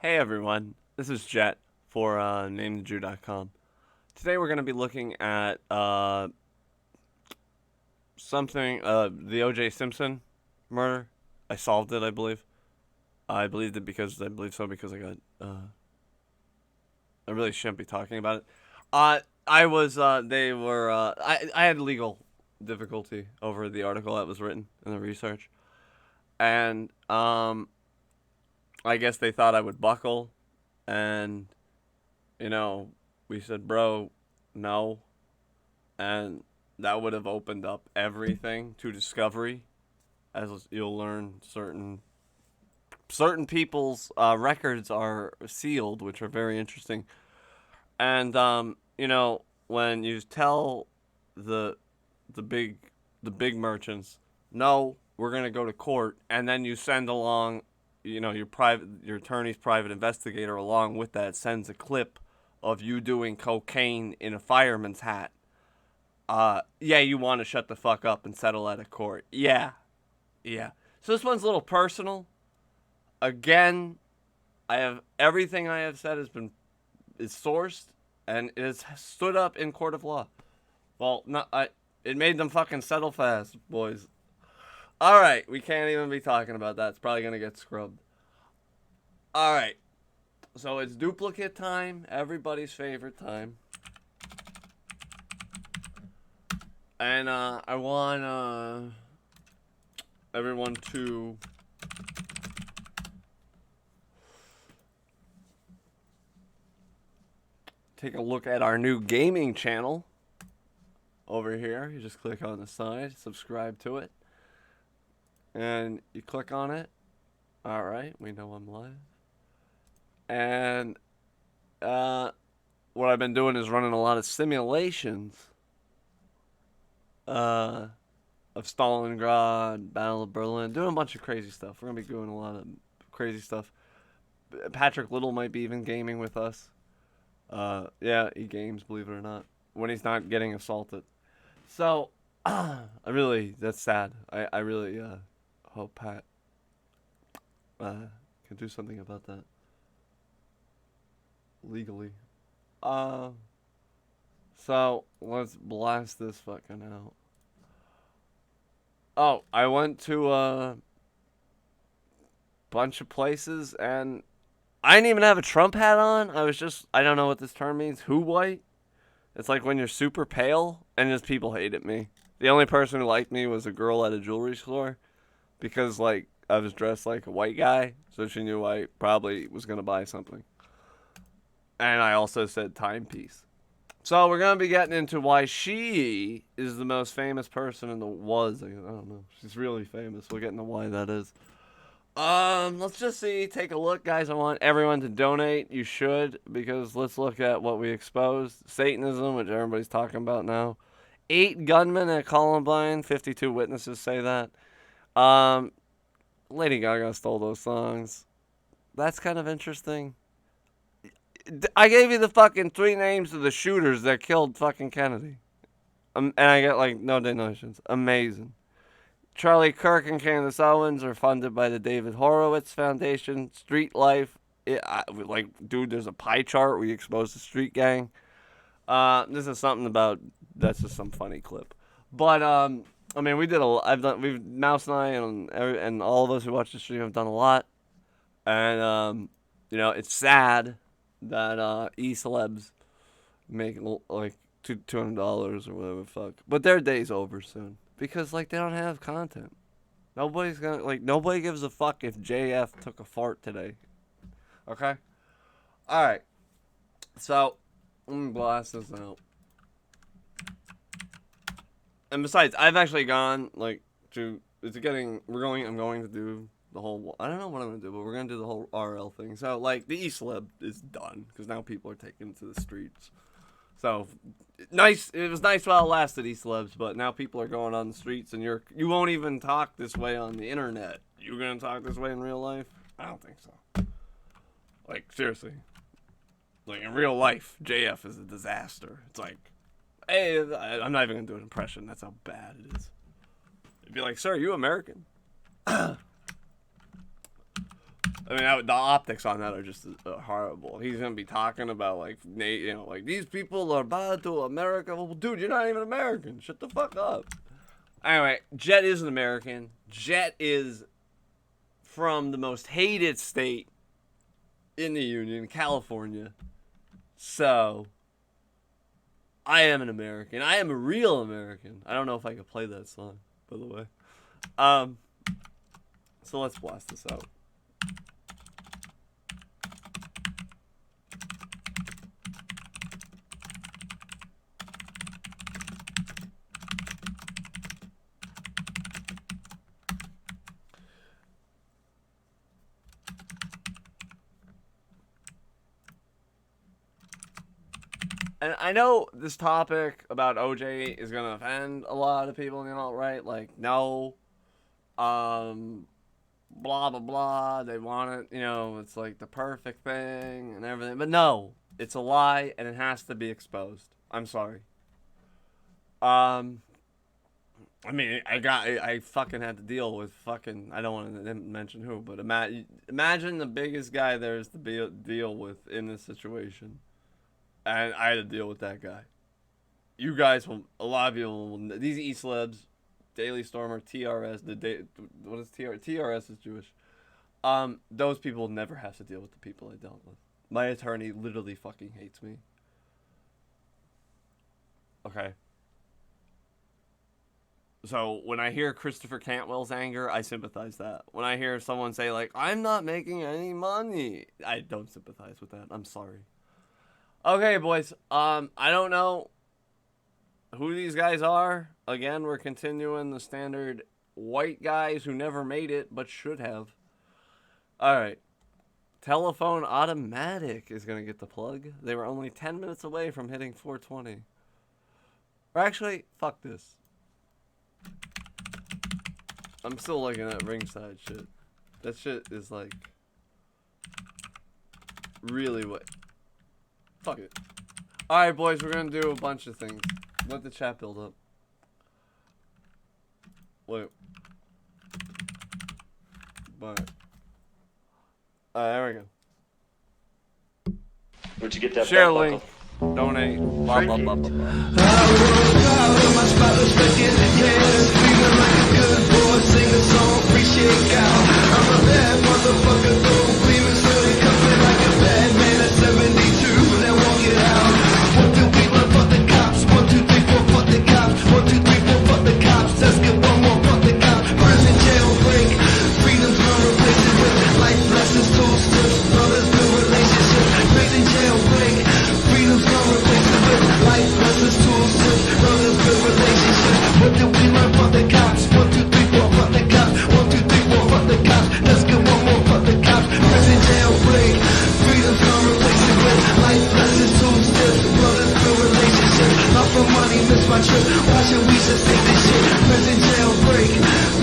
Hey everyone, this is Jett for NameTheJew.com. Today we're going to be looking at the O.J. Simpson murder. I solved it, I believe. I believed it because I believe so because I really shouldn't be talking about it. I had legal difficulty over the article that was written in the research, and I guess they thought I would buckle, and you know, we said, bro, no. And that would have opened up everything to discovery, as you'll learn. Certain people's records are sealed, which are very interesting. And when you tell the the big the big merchants, no, we're gonna go to court, and then you send along, your attorney's private investigator along with that sends a clip of you doing cocaine in a fireman's hat. Yeah, you want to shut the fuck up and settle at a court. Yeah, yeah. So this one's a little personal. Again, I have everything I have said is sourced and it has stood up in court of law. Well, not I. It made them fucking settle fast, boys. All right, we can't even be talking about that. It's probably gonna get scrubbed. All right, so it's duplicate time, everybody's favorite time, and I want everyone to take a look at our new gaming channel over here. You just click on the side, subscribe to it, and you click on it. All right, we know I'm live. And what I've been doing is running a lot of simulations of Stalingrad, Battle of Berlin, doing a bunch of crazy stuff. We're gonna be doing a lot of crazy stuff. Patrick Little might be even gaming with us. Yeah, he games, believe it or not, when he's not getting assaulted. So, that's sad. I really hope Pat can do something about that legally. So let's blast this fucking out. Oh, I went to a bunch of places and I didn't even have a Trump hat on. I don't know what this term means. Who white? It's like when you're super pale and just people hated me. The only person who liked me was a girl at a jewelry store because, like, I was dressed like a white guy, so she knew I probably was going to buy something. And I also said timepiece. So we're going to be getting into why she is the most famous person in the I don't know. She's really famous. We'll get into why that is. Let's just see. Take a look, guys. I want everyone to donate. You should, because let's look at what we exposed. Satanism, which everybody's talking about now. 8 gunmen at Columbine. 52 witnesses say that. Lady Gaga stole those songs. That's kind of interesting. I gave you the fucking 3 names of the shooters that killed fucking Kennedy. And I get, like, no donations. Amazing. Charlie Kirk and Candace Owens are funded by the David Horowitz Foundation. Street Life. Dude, there's a pie chart. We exposed the street gang. This is something about, that's just some funny clip. But, I mean, Mouse and I and all of us who watch the stream have done a lot. And, it's sad that e-celebs make like $200 or whatever the fuck. But their day's over soon. Because, like, they don't have content. Nobody gives a fuck if JF took a fart today. Okay? Alright. So, let me blast this out. And besides, I've actually gone, I'm going to do the whole, I don't know what I'm going to do, but we're going to do the whole RL thing. So, like, the E-Celeb is done, because now people are taking to the streets. So, nice. It was nice while it lasted, E-Celebs, but now people are going on the streets, and you won't even talk this way on the internet. You're going to talk this way in real life? I don't think so. Like, seriously. Like, in real life, JF is a disaster. It's like, hey, I'm not even going to do an impression. That's how bad it is. It'd be like, sir, are you American? I mean, the optics on that are just horrible. He's gonna be talking about like, like these people are bad to America. Well, dude, you're not even American. Shut the fuck up. Anyway, Jett is an American. Jett is from the most hated state in the Union, California. So, I am an American. I am a real American. I don't know if I could play that song, by the way. So let's blast this out. And I know this topic about OJ is gonna offend a lot of people, right? Like, no, blah blah blah. They want it, it's like the perfect thing and everything. But no, it's a lie, and it has to be exposed. I'm sorry. I mean, I fucking had to deal with fucking. I don't want to mention who, but imagine the biggest guy there is to deal with in this situation. And I had to deal with that guy. You guys will, a lot of people will, these E-celebs, Daily Stormer, TRS, what is TRS? TRS is Jewish. Those people never have to deal with the people I dealt with. My attorney literally fucking hates me. Okay. So when I hear Christopher Cantwell's anger, I sympathize that. When I hear someone say like, I'm not making any money, I don't sympathize with that. I'm sorry. Okay, boys. I don't know who these guys are. Again, we're continuing the standard white guys who never made it but should have. All right. Telephone Automatic is going to get the plug. They were only 10 minutes away from hitting 420. Or actually, fuck this. I'm still looking at ringside shit. That shit is like really what. Fuck it. Alright, boys, we're gonna do a bunch of things. Let the chat build up. Wait. But. There we go. Where'd you get that? Share link. Donate. Blah, blah, blah, blah, blah. What did we learn from the cops? 1, 2, 3, 4, fuck the cops. 1, 2, 3, 4, fuck the cops. Let's get one more, fuck the cops. Prison jailbreak. Freedom's gonna replace it with life lessons, 2 steps. Brothers, good relationships. Not for money, miss my trip. Why should we just take this shit? Prison jailbreak.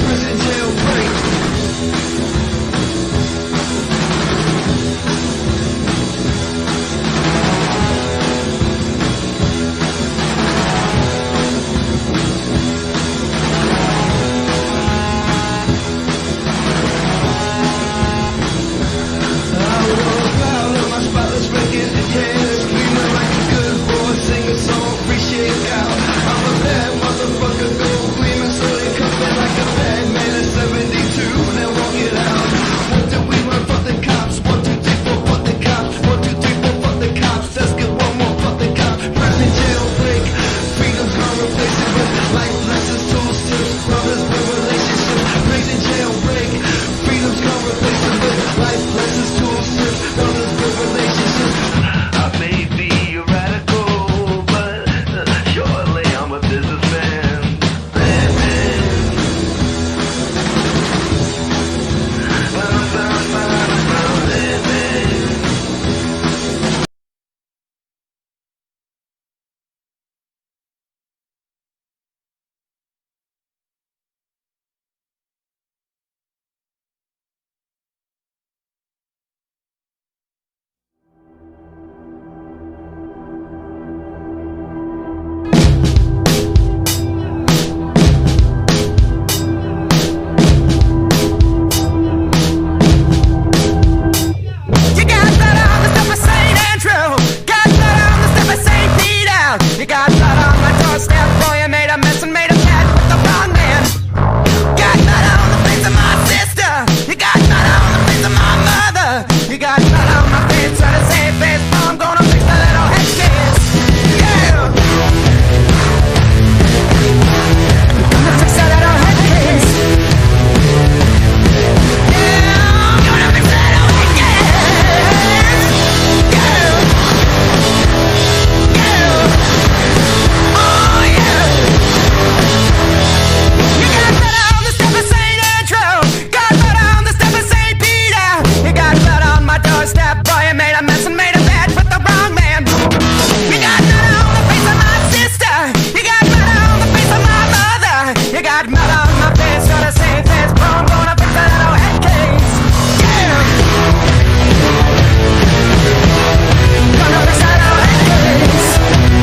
Prison jailbreak. Motherfucker, go gleaming, so they coming like a bad man. got blood on my doorstep, boy, you made a mess and made a bad with the wrong man. Got blood on the face of my sister. You got blood on the face of my mother. You got blood on my face, try to save face, but I'm gonna fix the little head kids. Yeah. Gonna fix the little head kids. Yeah. Gonna fix the little head kids. Yeah. Yeah. Oh yeah. You got blood on the step of St. Andrew. Got blood on the step of St. Peter. You got blood on my doorstep, boy, you made a mess and made a bed with the wrong man. You got blood on the face of my sister. You got blood on the face of my mother. You got blood on my face, gonna save this, bro, I'm gonna fix the little head case. Yeah. Gonna fix the little head case. Gonna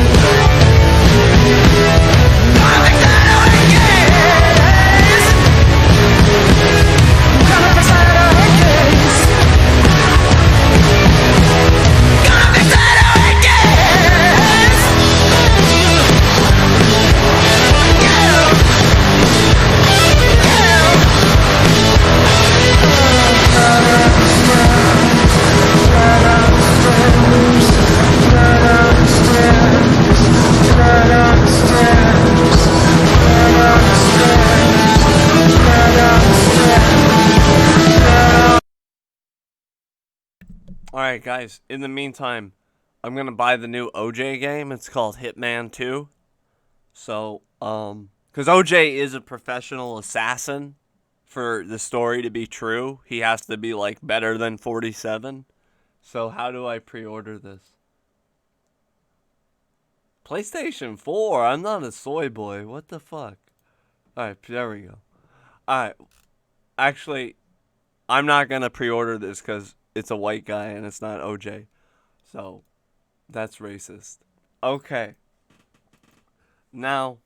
fix the little head case. Gonna fix the little head case. Gonna fix the little head case. Alright, guys, in the meantime, I'm gonna buy the new OJ game. It's called Hitman 2. So, because OJ is a professional assassin, for the story to be true, he has to be, like, better than 47. So, how do I pre-order this? PlayStation 4? I'm not a soy boy. What the fuck? Alright, there we go. Alright. Actually, I'm not gonna pre-order this because it's a white guy and it's not OJ. So, that's racist. Okay. Now,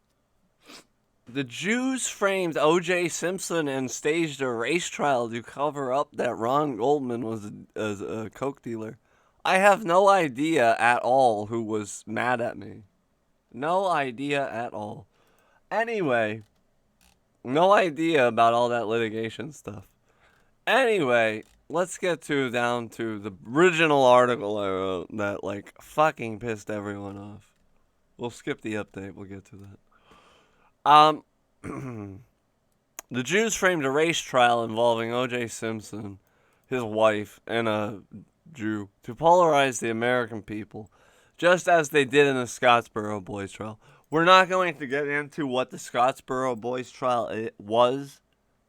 the Jews framed O.J. Simpson and staged a race trial to cover up that Ron Goldman was a coke dealer. I have no idea at all who was mad at me. No idea at all. Anyway, no idea about all that litigation stuff. Anyway, let's get down to the original article I wrote that, like, fucking pissed everyone off. We'll skip the update. We'll get to that. The Jews framed a race trial involving O.J. Simpson, his wife, and a Jew to polarize the American people, just as they did in the Scottsboro Boys trial. We're not going to get into what the Scottsboro Boys trial was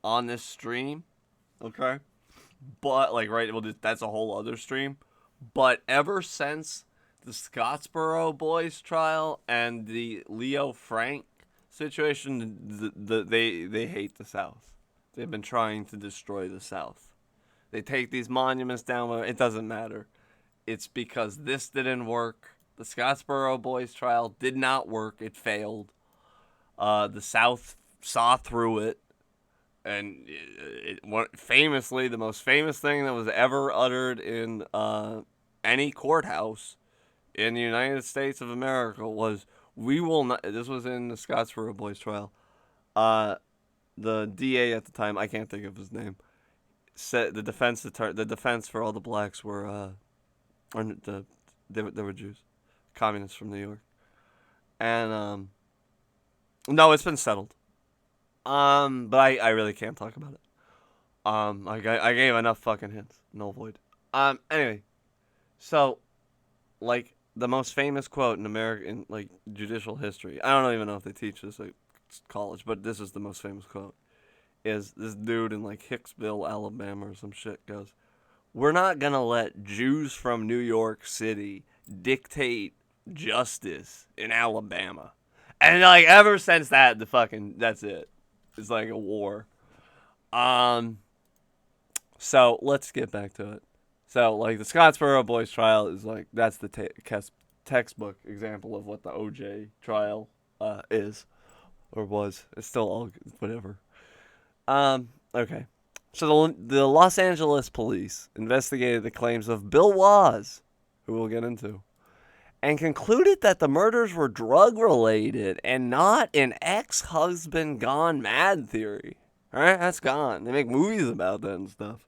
on this stream, okay? But, like, right, well, that's a whole other stream. But ever since the Scottsboro Boys trial and the Leo Frank situation, they hate the South. They've been trying to destroy the South. They take these monuments down. It doesn't matter. It's because this didn't work. The Scottsboro Boys trial did not work. It failed. The South saw through it. And famously, the most famous thing that was ever uttered in any courthouse in the United States of America was, "We will not." This was in the Scottsboro Boys trial. The DA at the time, I can't think of his name, said the defense for all the blacks were, they were Jews, communists from New York, and no, it's been settled. But I really can't talk about it. I gave enough fucking hints. Null void. Anyway, so, like, the most famous quote in American, like, judicial history, I don't even know if they teach this at college, but this is the most famous quote, is this dude in, like, Hicksville, Alabama or some shit goes, "We're not gonna let Jews from New York City dictate justice in Alabama." And, like, ever since that, that's it. It's like a war. So, let's get back to it. So, like, the Scottsboro Boys trial is, like, that's the textbook example of what the OJ trial is. Or was. It's still all whatever. Okay. So, the Los Angeles police investigated the claims of Bill Waz, who we'll get into, and concluded that the murders were drug-related and not an ex-husband gone mad theory. All right, that's gone. They make movies about that and stuff.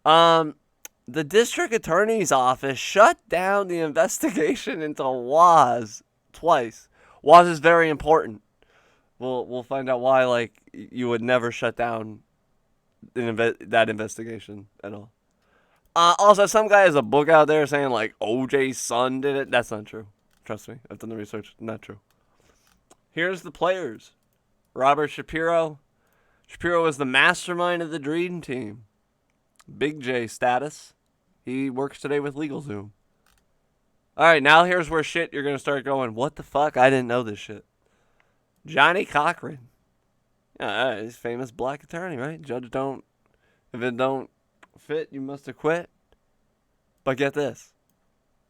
The district attorney's office shut down the investigation into Waz twice. Waz is very important. We'll find out why. Like, you would never shut down that investigation at all. Also, some guy has a book out there saying like OJ's son did it. That's not true. Trust me, I've done the research. Not true. Here's the players. Robert Shapiro. Shapiro was the mastermind of the Dream Team. Big J status. He works today with LegalZoom. Alright, now here's where shit you're going to start going, what the fuck? I didn't know this shit. Johnny Cochran. Yeah, he's a famous black attorney, right? If it don't fit, you must have quit. But get this.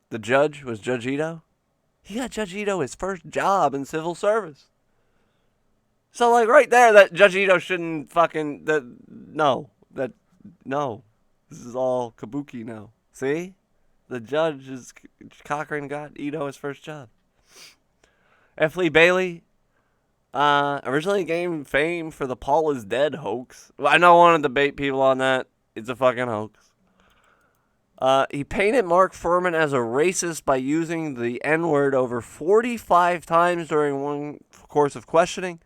The judge was Judge Ito. He got Judge Ito his first job in civil service. So, like, right there, that Judge Ito shouldn't fucking... No. This is all kabuki now. See? The judge is... Cochran got Ito his first job. F. Lee Bailey... originally gained fame for the Paul is Dead hoax. I don't want to debate people on that. It's a fucking hoax. He painted Mark Furman as a racist by using the N-word over 45 times during one course of questioning.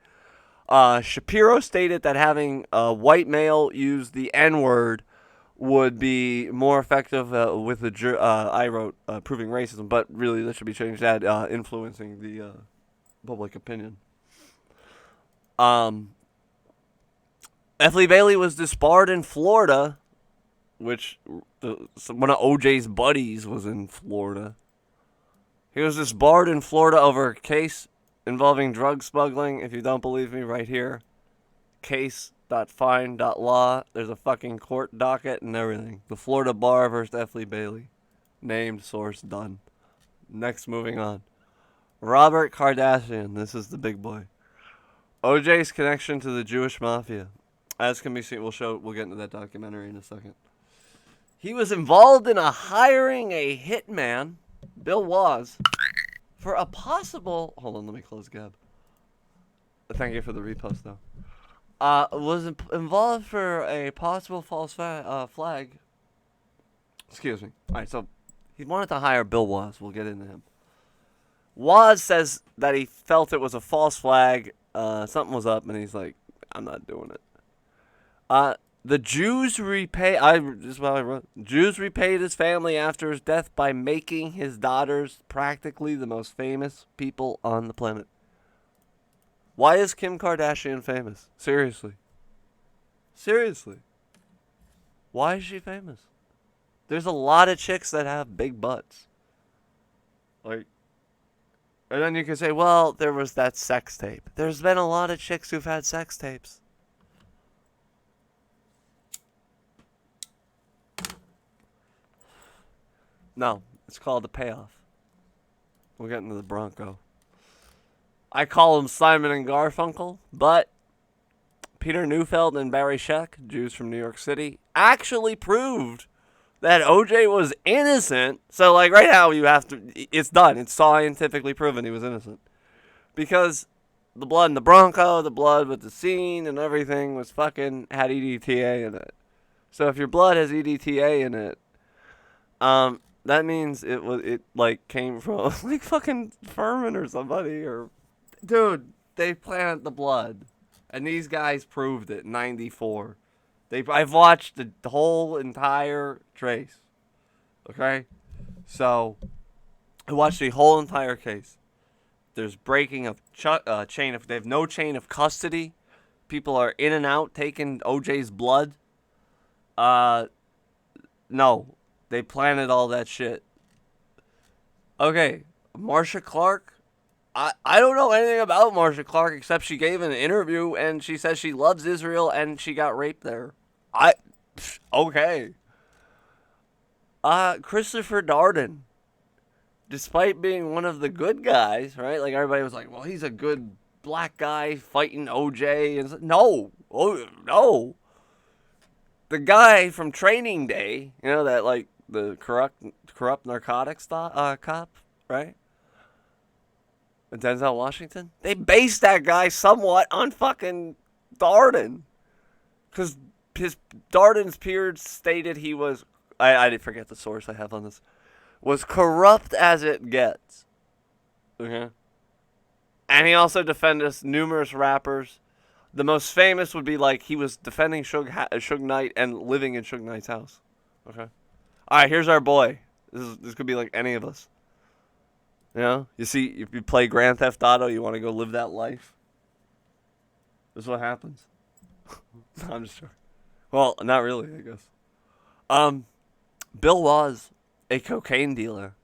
Shapiro stated that having a white male use the N-word would be more effective with the I wrote proving racism, but really that should be changed at influencing the public opinion. F. Lee Bailey was disbarred in Florida, which one of OJ's buddies was in Florida. He was disbarred in Florida over a case involving drug smuggling. If you don't believe me, right here. Case.fine.law. There's a fucking court docket and everything. The Florida Bar versus F. Lee Bailey. Named, source, done. Next, moving on. Robert Kardashian. This is the big boy. OJ's connection to the Jewish mafia. As can be seen, we'll get into that documentary in a second. He was involved in hiring a hitman, Bill Waz, for a possible... Hold on, let me close Gab. Thank you for the repost, though. Was involved for a possible false flag. Excuse me. Alright, so he wanted to hire Bill Waz. We'll get into him. Waz says that he felt it was a false flag. Something was up, and he's like, I'm not doing it. The Jews this is what I wrote. Jews repaid his family after his death by making his daughters practically the most famous people on the planet. Why is Kim Kardashian famous? Seriously. Why is she famous? There's a lot of chicks that have big butts. Like, and then you can say, well, there was that sex tape. There's been a lot of chicks who've had sex tapes. No, it's called The Payoff. We'll get into the Bronco. I call him Simon and Garfunkel, but Peter Neufeld and Barry Scheck, Jews from New York City, actually proved that OJ was innocent. So, like, right now, it's done. It's scientifically proven he was innocent. Because the blood in the Bronco, the blood with the scene and everything had EDTA in it. So if your blood has EDTA in it, that means it came from like fucking Furman or somebody, or dude, they planted the blood, and these guys proved it in '94. I've watched the whole entire trace. Okay, so I watched the whole entire case. There's breaking of chain of. They have no chain of custody. People are in and out taking OJ's blood. No. They planted all that shit. Okay, Marcia Clark. I don't know anything about Marcia Clark except she gave an interview and she says she loves Israel and she got raped there. Okay. Christopher Darden. Despite being one of the good guys, right? Like everybody was like, well, he's a good black guy fighting OJ. And no. Oh, no. The guy from Training Day, you know, that like the corrupt narcotics cop, right? And Denzel Washington, they based that guy somewhat on fucking Darden. Because his Darden's peers stated he was, I did forget the source I have on this, was corrupt as it gets. Okay? And he also defended numerous rappers. The most famous would be like he was defending Suge Knight and living in Suge Knight's house. Okay? Alright, here's our boy. This could be like any of us. You know? You see, if you play Grand Theft Auto, you want to go live that life. This is what happens. No, I'm just joking. Well, not really, I guess. Bill was a cocaine dealer.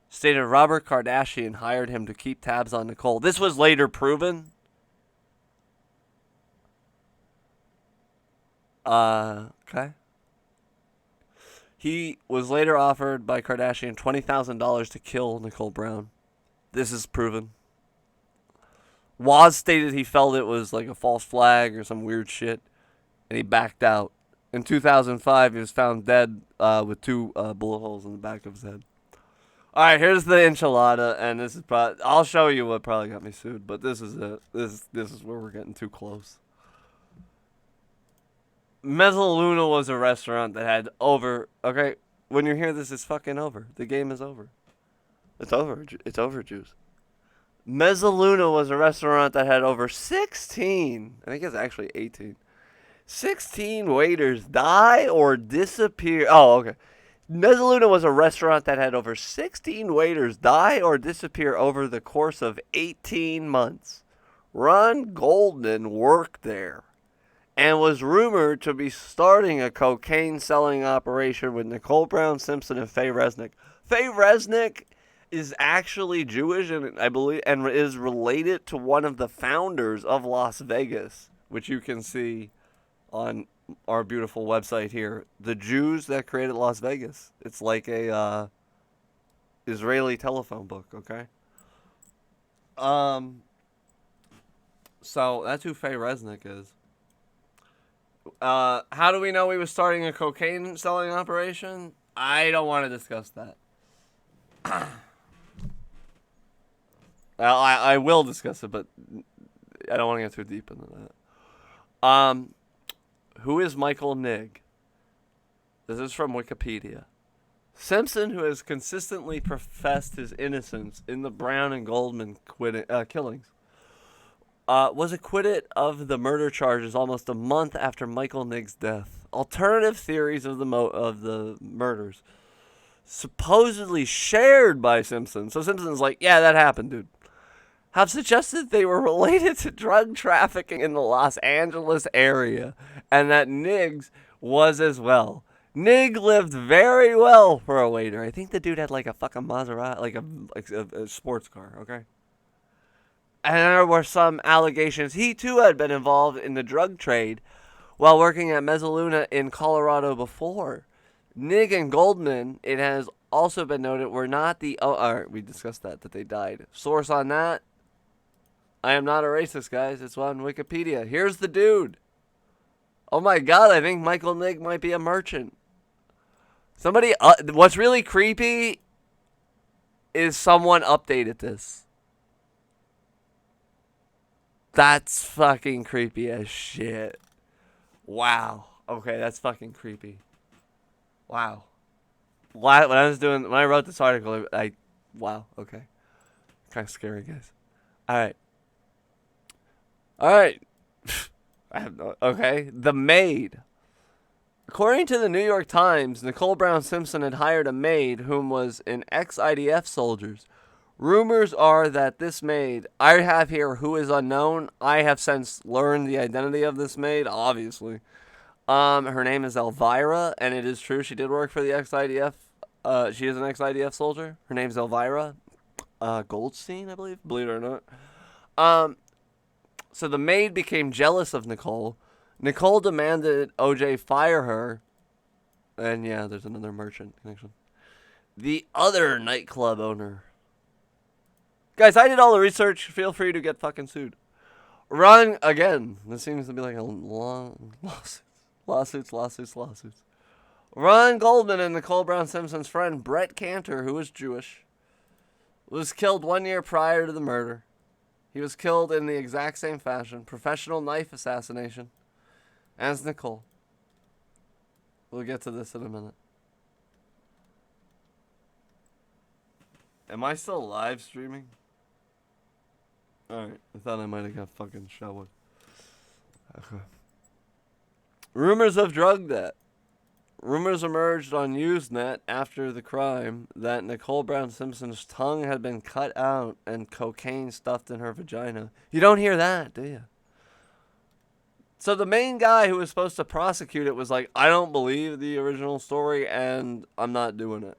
Stated Robert Kardashian hired him to keep tabs on Nicole. This was later proven. Okay. He was later offered by Kardashian $20,000 to kill Nicole Brown. This is proven. Woz stated he felt it was like a false flag or some weird shit, and he backed out. In 2005, he was found dead with 2 bullet holes in the back of his head. All right, here's the enchilada, and this is probably, I'll show you what probably got me sued, but this is it. This is where we're getting too close. Mezzaluna was a restaurant that had over, okay, when you hear this, it's fucking over. The game is over. It's over. It's over, Jews. Mezzaluna was a restaurant that had over 16, I think it's actually 18, 16 waiters die or disappear. Oh, okay. Mezzaluna was a restaurant that had over 16 waiters die or disappear over the course of 18 months. Ron Goldman worked there and was rumored to be starting a cocaine selling operation with Nicole Brown Simpson and Faye Resnick. Faye Resnick is actually Jewish and I believe and is related to one of the founders of Las Vegas, which you can see on our beautiful website here. The Jews that created Las Vegas. It's like a Israeli telephone book, okay? So that's who Faye Resnick is. How do we know he was starting a cocaine selling operation? I don't want to discuss that. Well, I will discuss it, but I don't want to get too deep into that. Who is Michael Nigg? This is from Wikipedia. Simpson, who has consistently professed his innocence in the Brown and Goldman killings, was acquitted of the murder charges almost a month after Michael Nigg's death. Alternative theories of the murders, supposedly shared by Simpson. So Simpson's like, yeah, that happened, dude. Have suggested they were related to drug trafficking in the Los Angeles area, and that Niggs was as well. Nigg lived very well for a waiter. I think the dude had like a fucking Maserati, like a sports car, okay? And there were some allegations he too had been involved in the drug trade while working at Mezzaluna in Colorado before. Nigg and Goldman, it has also been noted, were not the... Oh, all right, we discussed that they died. Source on that? I am not a racist, guys. It's on Wikipedia. Here's the dude. Oh my god, I think Michael Nigg might be a merchant. Somebody... what's really creepy is someone updated this. That's fucking creepy as shit. Wow. Okay, that's fucking creepy. Wow. When I wrote this article, wow, okay. Kind of scary, guys. Alright. I have no, okay. The maid. According to the New York Times, Nicole Brown Simpson had hired a maid whom was an ex-IDF soldier. Rumors are that this maid, I have here who is unknown. I have since learned the identity of this maid, obviously. Her name is Elvira, and it is true she did work for the ex-IDF. She is an ex-IDF soldier. Her name's Elvira Goldstein, I believe it or not. So the maid became jealous of Nicole. Nicole demanded OJ fire her. And yeah, there's another merchant connection. The other nightclub owner. Guys, I did all the research. Feel free to get fucking sued. Ron, again, this seems to be like a long lawsuits. Ron Goldman and Nicole Brown Simpson's friend Brett Cantor, who is Jewish, was killed 1 year prior to the murder. He was killed in the exact same fashion, professional knife assassination, as Nicole. We'll get to this in a minute. Am I still live streaming? Alright, I thought I might have got fucking showered. Okay. Rumors of drug debt. Rumors emerged on Usenet after the crime that Nicole Brown Simpson's tongue had been cut out and cocaine stuffed in her vagina. You don't hear that, do you? So the main guy who was supposed to prosecute it was like, I don't believe the original story and I'm not doing it.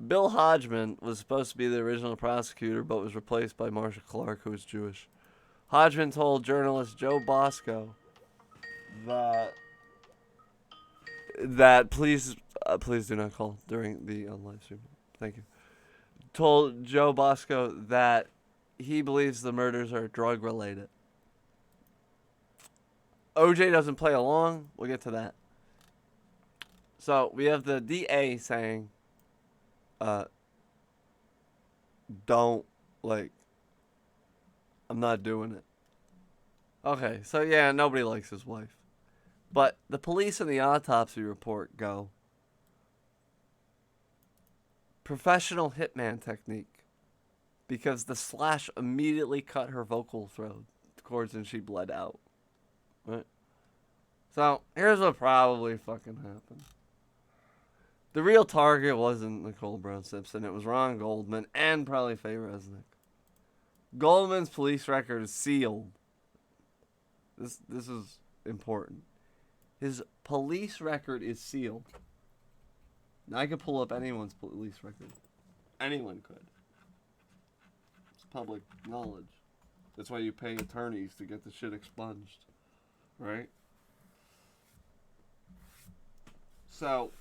Bill Hodgman was supposed to be the original prosecutor but was replaced by Marsha Clark, who is Jewish. Hodgman told journalist Joe Bosco that please do not call during the live stream. Thank you. Told Joe Bosco that he believes the murders are drug related. OJ doesn't play along. We'll get to that. So we have the DA saying, don't, like, I'm not doing it. Okay, so yeah, nobody likes his wife. But the police in the autopsy report go, professional hitman technique, because the slash immediately cut her vocal cords and she bled out. Right? So here's what probably fucking happened. The real target wasn't Nicole Brown Simpson. It was Ron Goldman and probably Faye Resnick. Goldman's police record is sealed. This is important. His police record is sealed. Now, I could pull up anyone's police record. Anyone could. It's public knowledge. That's why you pay attorneys to get the shit expunged. Right? So,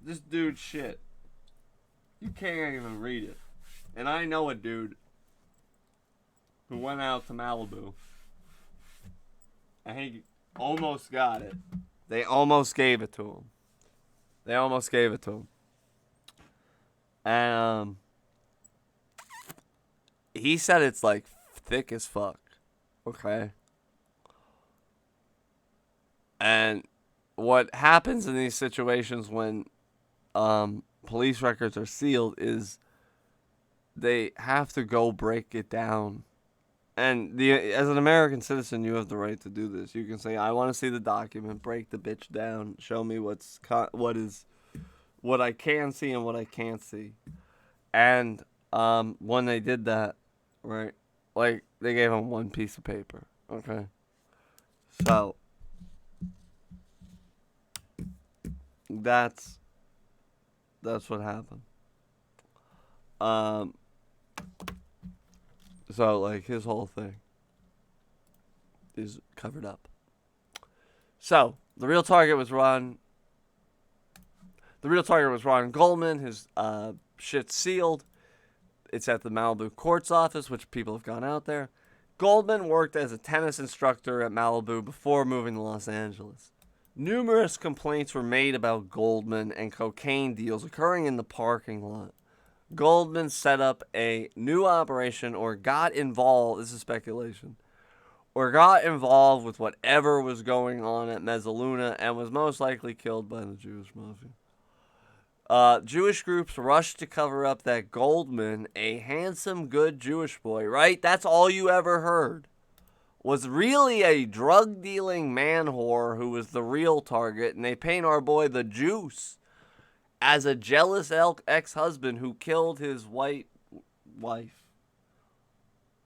this dude's shit. You can't even read it. And I know a dude who went out to Malibu. And he almost got it. They almost gave it to him. And he said it's like thick as fuck. Okay. And what happens in these situations when police records are sealed is they have to go break it down. And as an American citizen, you have the right to do this. You can say, I want to see the document, break the bitch down, show me what I can see and what I can't see. And when they did that, right, like, they gave him one piece of paper, okay? So, that's what happened. So, like, his whole thing is covered up. So, the real target was Ron Goldman. His shit's sealed. It's at the Malibu court's office, which people have gone out there. Goldman worked as a tennis instructor at Malibu before moving to Los Angeles. Numerous complaints were made about Goldman and cocaine deals occurring in the parking lot. Goldman set up a new operation or got involved, this is speculation, or got involved with whatever was going on at Mezzaluna and was most likely killed by the Jewish mafia. Jewish groups rushed to cover up that Goldman, a handsome, good Jewish boy, right? That's all you ever heard. Was really a drug-dealing man whore who was the real target, and they paint our boy the Juice as a jealous ex-husband who killed his white wife.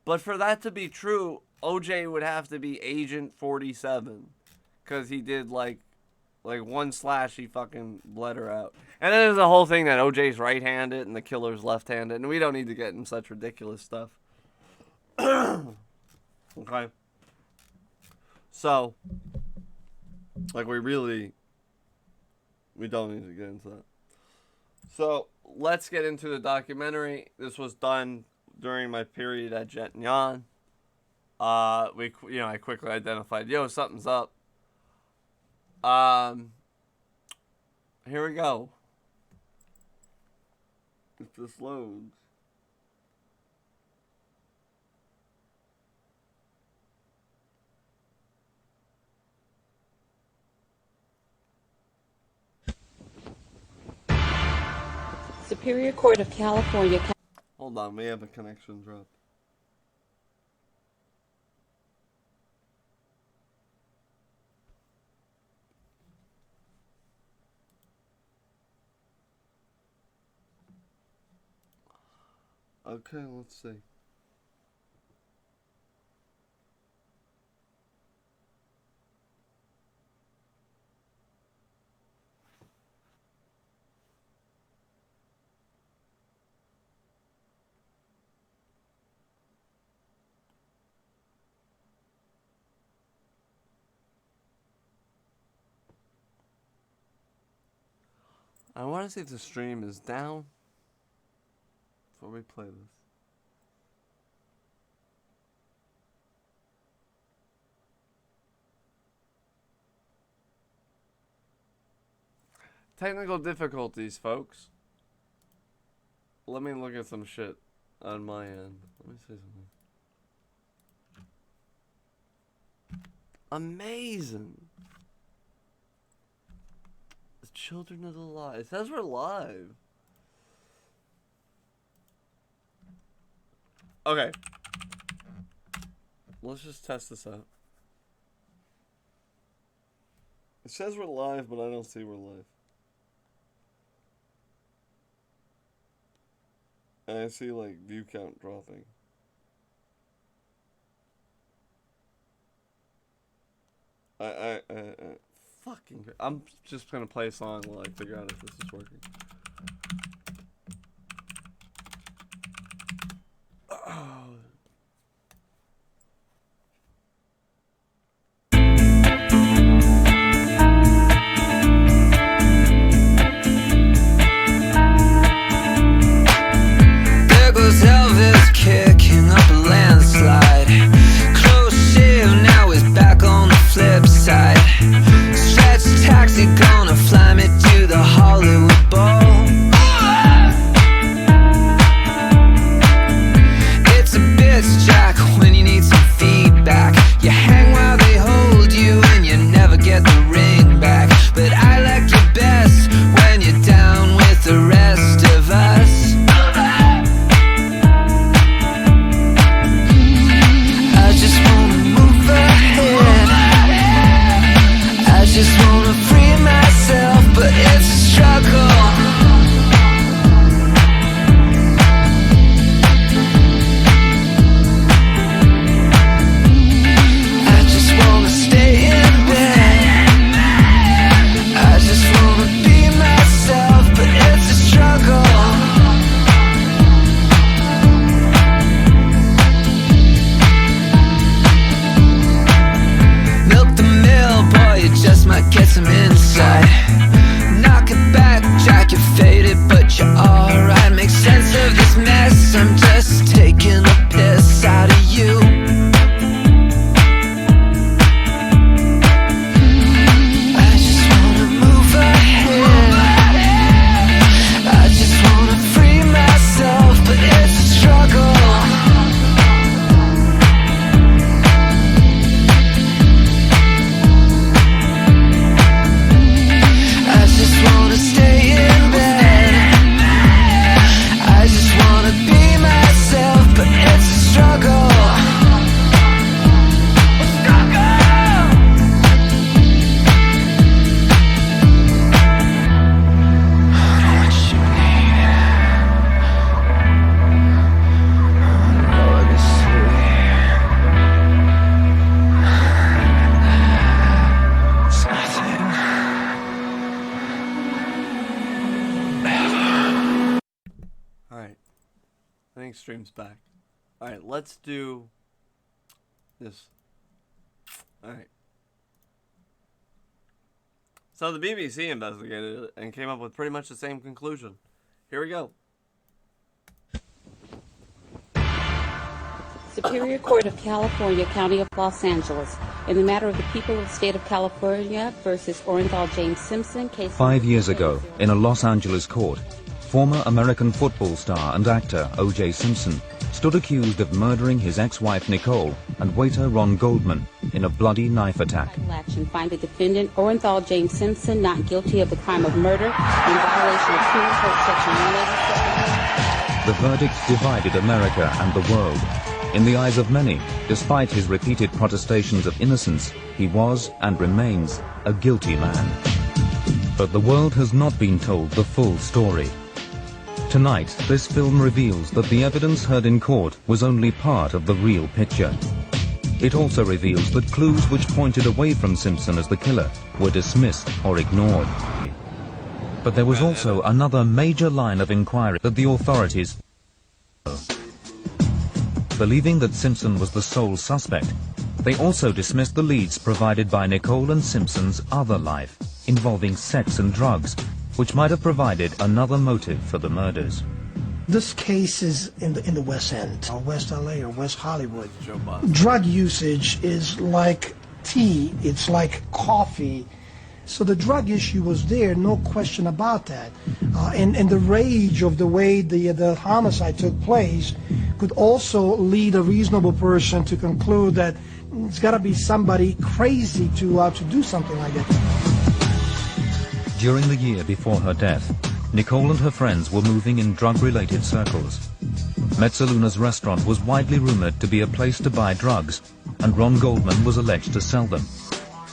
But for that to be true, OJ would have to be Agent 47. Because he did, like one slash, he fucking bled her out. And then there's the whole thing that OJ's right-handed and the killer's left-handed. And we don't need to get in such ridiculous stuff. Okay. So, like, we don't need to get into that. So, let's get into the documentary. This was done during my period at Jett and Jan. I quickly identified, something's up. Here we go. If this loads. Superior Court of California. Hold on, we have a connection drop. Okay, let's see. I want to see if the stream is down before we play this. Technical difficulties, folks. Let me look at some shit on my end. Let me say something. Amazing. The Children of the Light. It says we're live. Okay. Let's just test this out. It says we're live, but I don't see we're live. And I see, like, view count dropping. Fucking... I'm just gonna play a song while I figure out if this is working. Oh. Elvis kicking up a landslide. Close shave, now he's back on the flip side. Stretch taxi, gonna fly me to the Hollywood Bowl. It's a bitch, Jack, when you need some feedback. You hang while they hold you and you never get the ring back. But I like you best when you're down with the rest of us. Just wanna free myself, but it's a struggle. I just wanna stay in bed. I just wanna be myself, but it's a struggle. You just might get some insight. Knock it back, Jack, you're faded, but you're alright. Make sense of this mess, I'm just taking a piss out of you. I just wanna move ahead. I just wanna free myself, but it's a struggle. Stay in bed. I just wanna be myself, but it's a struggle. I know what you need. I know what you see. It's nothing. Alright. I think stream's back. Alright, let's do this. Alright. So the BBC investigated it and came up with pretty much the same conclusion. Here we go. Superior Court of California, County of Los Angeles. In the matter of the people of the state of California versus Orenthal James Simpson, case 5 years ago, in a Los Angeles court, former American football star and actor O.J. Simpson stood accused of murdering his ex-wife Nicole and waiter Ron Goldman in a bloody knife attack. Action find the defendant, Orenthal James Simpson, not guilty of the crime of murder in violation of Penal Code Section 187. The verdict divided America and the world. In the eyes of many, despite his repeated protestations of innocence, he was and remains a guilty man. But the world has not been told the full story. Tonight, this film reveals that the evidence heard in court was only part of the real picture. It also reveals that clues which pointed away from Simpson as the killer were dismissed or ignored. But there was also another major line of inquiry that the authorities, believing that Simpson was the sole suspect, they also dismissed the leads provided by Nicole and Simpson's other life, involving sex and drugs, which might have provided another motive for the murders. This case is in the West End, or West LA, or West Hollywood. Drug usage is like tea, it's like coffee. So the drug issue was there, no question about that. And the rage of the way the homicide took place could also lead a reasonable person to conclude that it's got to be somebody crazy to do something like that. During the year before her death, Nicole and her friends were moving in drug-related circles. Mezzaluna's restaurant was widely rumored to be a place to buy drugs, and Ron Goldman was alleged to sell them.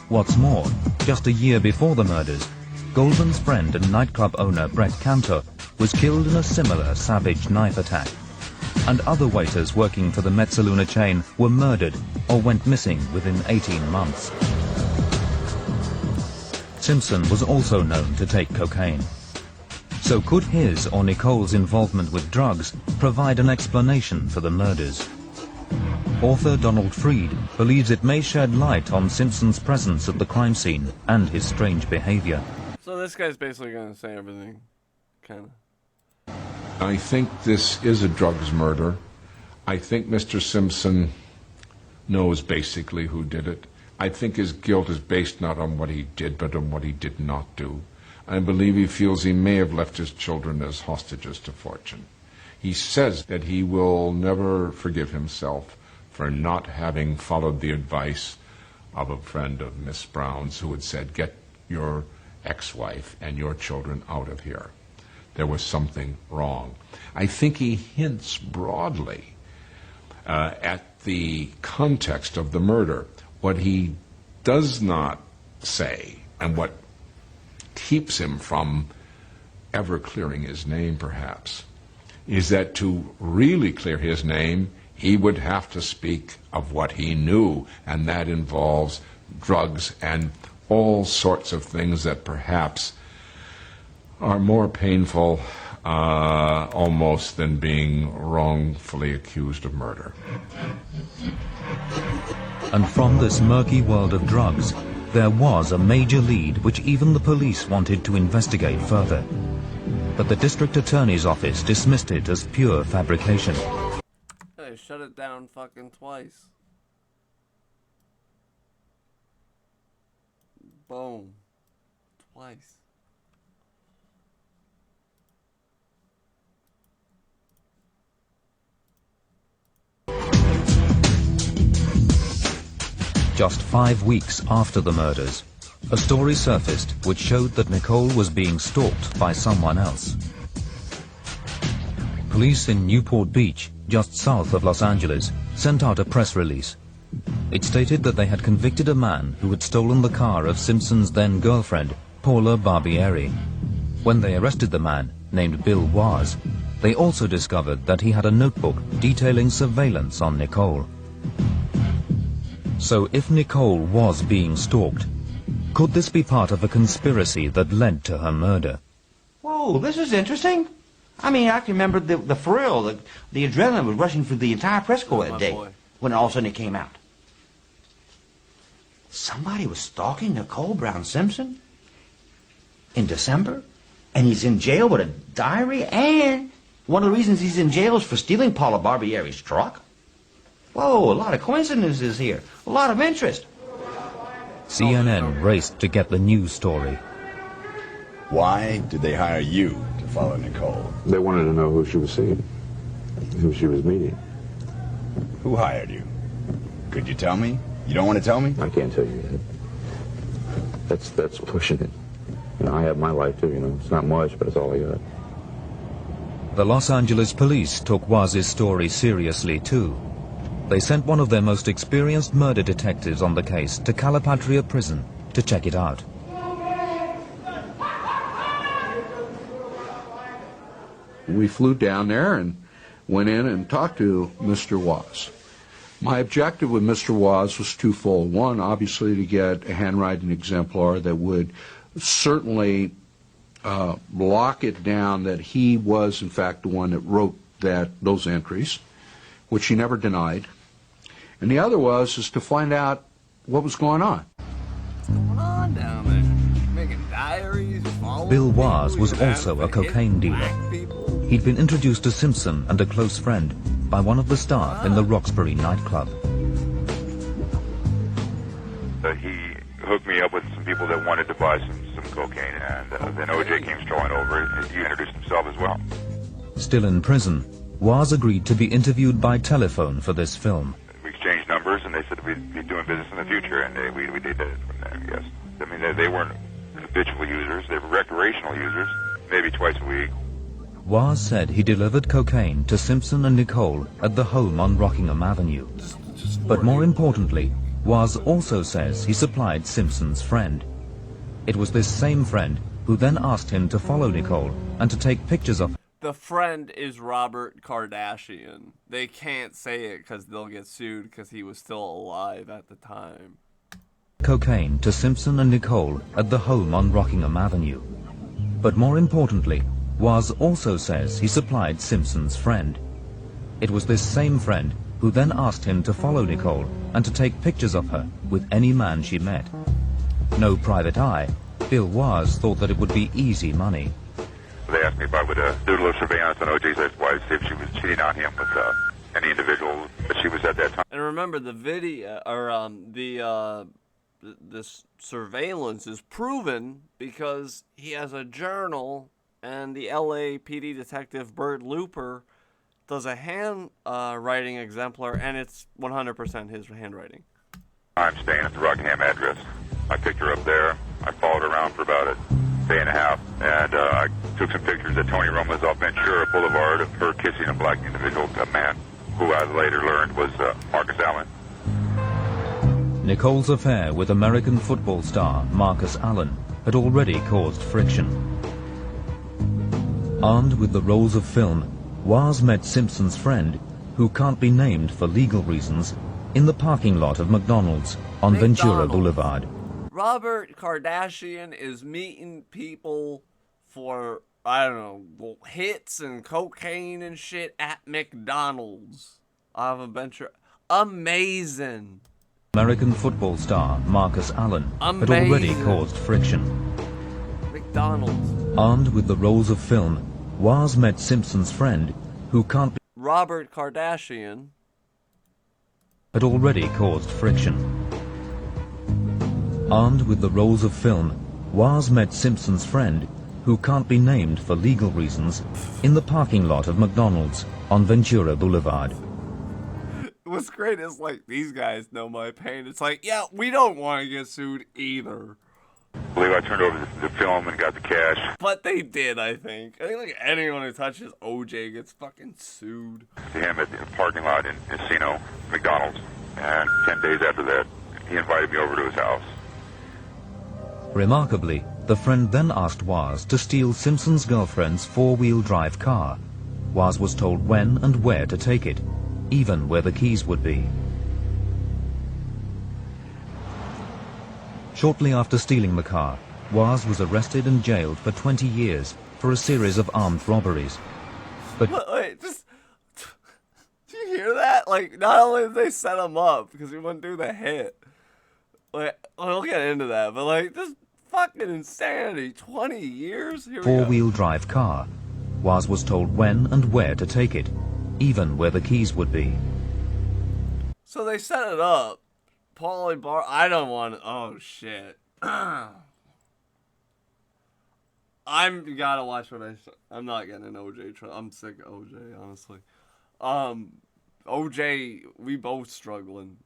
What's more, just a year before the murders, Goldman's friend and nightclub owner Brett Cantor was killed in a similar savage knife attack. And other waiters working for the Mezzaluna chain were murdered or went missing within 18 months. Simpson was also known to take cocaine. So could his or Nicole's involvement with drugs provide an explanation for the murders? Author Donald Freed believes it may shed light on Simpson's presence at the crime scene and his strange behavior. So this guy's basically going to say everything, kind of. I think this is a drugs murder. I think Mr. Simpson knows basically who did it. I think his guilt is based not on what he did, but on what he did not do. I believe he feels he may have left his children as hostages to fortune. He says that he will never forgive himself for not having followed the advice of a friend of Miss Brown's who had said, get your ex-wife and your children out of here. There was something wrong. I think he hints broadly at the context of the murder. What he does not say, and what keeps him from ever clearing his name, perhaps, is that to really clear his name, he would have to speak of what he knew, and that involves drugs and all sorts of things that perhaps are more painful almost than being wrongfully accused of murder. And from this murky world of drugs, there was a major lead which even the police wanted to investigate further. But the district attorney's office dismissed it as pure fabrication. Hey, shut it down fucking twice. Boom. Twice. Just 5 weeks after the murders, a story surfaced which showed that Nicole was being stalked by someone else. Police in Newport Beach, just south of Los Angeles, sent out a press release. It stated that they had convicted a man who had stolen the car of Simpson's then-girlfriend, Paula Barbieri. When they arrested the man, named Bill Waz, they also discovered that he had a notebook detailing surveillance on Nicole. So if Nicole was being stalked, could this be part of a conspiracy that led to her murder? Whoa, this is interesting. I mean, I can remember the thrill, the adrenaline was rushing through the entire press corps that day when all of a sudden it came out. Somebody was stalking Nicole Brown Simpson in December, and he's in jail with a diary, and one of the reasons he's in jail is for stealing Paula Barbieri's truck. Whoa, a lot of coincidences here, a lot of interest. CNN raced to get the news story. Why did they hire you to follow Nicole? They wanted to know who she was seeing, who she was meeting. Who hired you? Could you tell me? You don't want to tell me? I can't tell you yet. That's pushing it. You know, I have my life too, you know. It's not much, but it's all I got. The Los Angeles police took Waz's story seriously too. They sent one of their most experienced murder detectives on the case to Calipatria prison to check it out. We flew down there and went in and talked to Mr. Waz. My objective with Mr. Waz was twofold. One, obviously, to get a handwriting exemplar that would certainly lock it down that he was, in fact, the one that wrote those entries, which he never denied. And the other is to find out what was going on. What's going on down there? Making diaries, Bill Waz was also a cocaine dealer. He'd been introduced to Simpson and a close friend by one of the staff in the Roxbury nightclub. He hooked me up with some people that wanted to buy some cocaine, and then OJ came strolling over, and he introduced himself as well. Still in prison, Waz agreed to be interviewed by telephone for this film. We exchanged numbers, and they said we'd be doing business in the future, and we did it from there, yes. I mean, they weren't habitual users, they were recreational users, maybe twice a week. Waz said he delivered cocaine to Simpson and Nicole at the home on Rockingham Avenue. But more importantly, Waz also says he supplied Simpson's friend. It was this same friend who then asked him to follow Nicole and to take pictures of The friend is Robert Kardashian. They can't say it because they'll get sued because he was still alive at the time. cocaine to Simpson and Nicole at the home on Rockingham Avenue. But more importantly, Waz also says he supplied Simpson's friend. It was this same friend who then asked him to follow Nicole and to take pictures of her with any man she met. No private eye, Bill Waz thought that it would be easy money. They asked me if I would do a little surveillance on OJ's ex-wife, see if she was cheating on him with any individual that she was at that time. And remember, the video, or this surveillance is proven because he has a journal, and the LAPD detective Bert Looper does a handwriting exemplar, and it's 100% his handwriting. I'm staying at the Rockingham address. I picked her up there. I followed her around for about a day and a half, and I took some pictures at Tony Roma's off Ventura Boulevard of her kissing a black individual, a man who I later learned was Marcus Allen. Nicole's affair with American football star Marcus Allen had already caused friction. Armed with the rolls of film, Waz met Simpson's friend, who can't be named for legal reasons, in the parking lot of McDonald's on Ventura Boulevard. Robert Kardashian is meeting people for, I don't know, hits and cocaine and shit at McDonald's. I have a venture. Amazing. American football star Marcus Allen had already caused friction. McDonald's. Armed with the rolls of film, Waz met Simpson's friend, who can't be Robert Kardashian had already caused friction. Armed with the rolls of film, Waz met Simpson's friend, who can't be named for legal reasons, in the parking lot of McDonald's on Ventura Boulevard. What's great is, like, these guys know my pain. It's like, yeah, we don't want to get sued either. I believe I turned over the film and got the cash. But they did, I think. I think, like, anyone who touches OJ gets fucking sued. To him at the parking lot in Encino, McDonald's. And 10 days after that, he invited me over to his house. Remarkably, the friend then asked Waz to steal Simpson's girlfriend's four-wheel drive car. Waz was told when and where to take it, even where the keys would be. Shortly after stealing the car, Waz was arrested and jailed for 20 years for a series of armed robberies. But wait, just... Do you hear that? Like, not only did they set him up because he wouldn't do the hit. Like, we'll get into that, but, like, this fucking insanity. 20 years? Here we go. Four-wheel drive car. Waz was told when and where to take it, even where the keys would be. So they set it up. Paulie Bar... I don't want to... Oh, shit. I'm gotta watch what I'm not getting an OJ. I'm sick of OJ, honestly. OJ, we both struggling.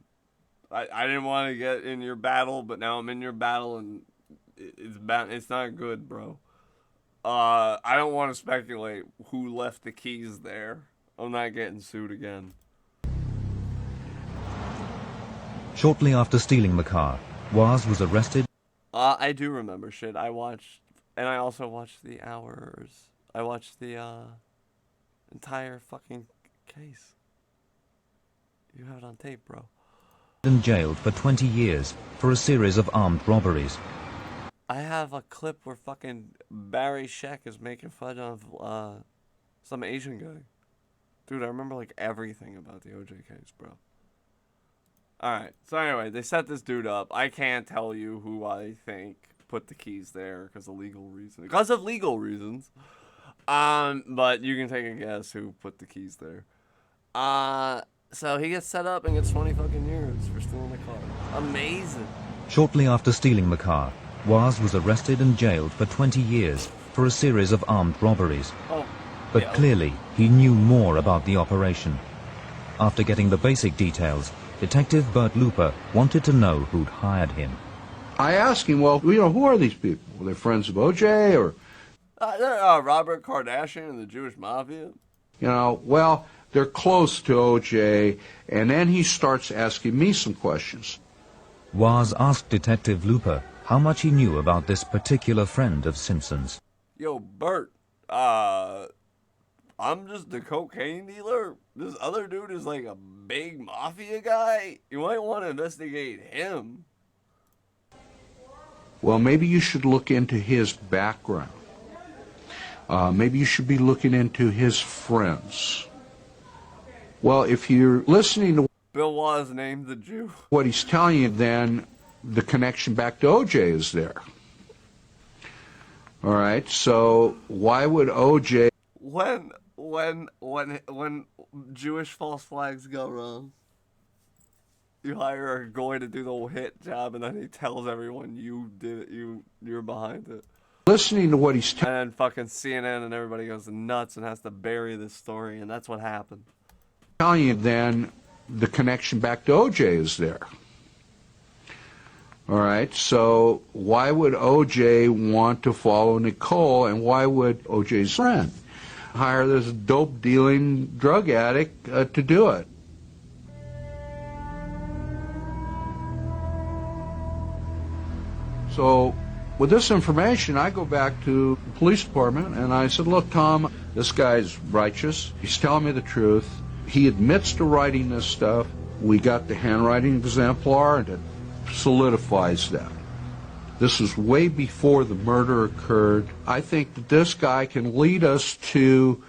I didn't want to get in your battle, but now I'm in your battle, and it's not good, bro. I don't want to speculate who left the keys there. I'm not getting sued again. Shortly after stealing the car, Waz was arrested. I do remember shit. I watched, and I also watched the hours. I watched the entire fucking case. You have it on tape, bro. And jailed for 20 years for a series of armed robberies. I have a clip where fucking Barry Sheck is making fun of some Asian guy. Dude, I remember like everything about the OJ case, bro. Alright, so anyway, they set this dude up. I can't tell you who I think put the keys there because of legal reasons. Because of legal reasons. But you can take a guess who put the keys there. So he gets set up and gets 20 fucking years for stealing the car. Amazing. Shortly after stealing the car, Waz was arrested and jailed for 20 years for a series of armed robberies. Oh, But yeah. clearly, he knew more about the operation. After getting the basic details, Detective Bert Looper wanted to know who'd hired him. I asked him, well, who are these people? Were they friends of OJ or? They're Robert Kardashian and the Jewish Mafia. Well, they're close to OJ, and then he starts asking me some questions. Waz asked Detective Looper how much he knew about this particular friend of Simpson's. Yo, Bert, I'm just a cocaine dealer. This other dude is like a big mafia guy. You might want to investigate him. Well, maybe you should look into his background. Maybe you should be looking into his friends. Well, if you're listening to Bill Waz named the Jew. what he's telling you, then the connection back to OJ is there. All right, so why would OJ... When Jewish false flags go wrong, you hire a guy to do the hit job, and then he tells everyone you did it, you're behind it. Listening to what he's And then fucking CNN and everybody goes nuts and has to bury this story, and that's what happened. telling you, then the connection back to OJ is there. All right, so why would OJ want to follow Nicole, and why would OJ's friend hire this dope-dealing drug addict to do it? So with this information, I go back to the police department, and I said, look, Tom, this guy's righteous. He's telling me the truth. He admits to writing this stuff. We got the handwriting exemplar, and it solidifies that. This was way before the murder occurred. I think that this guy can lead us to...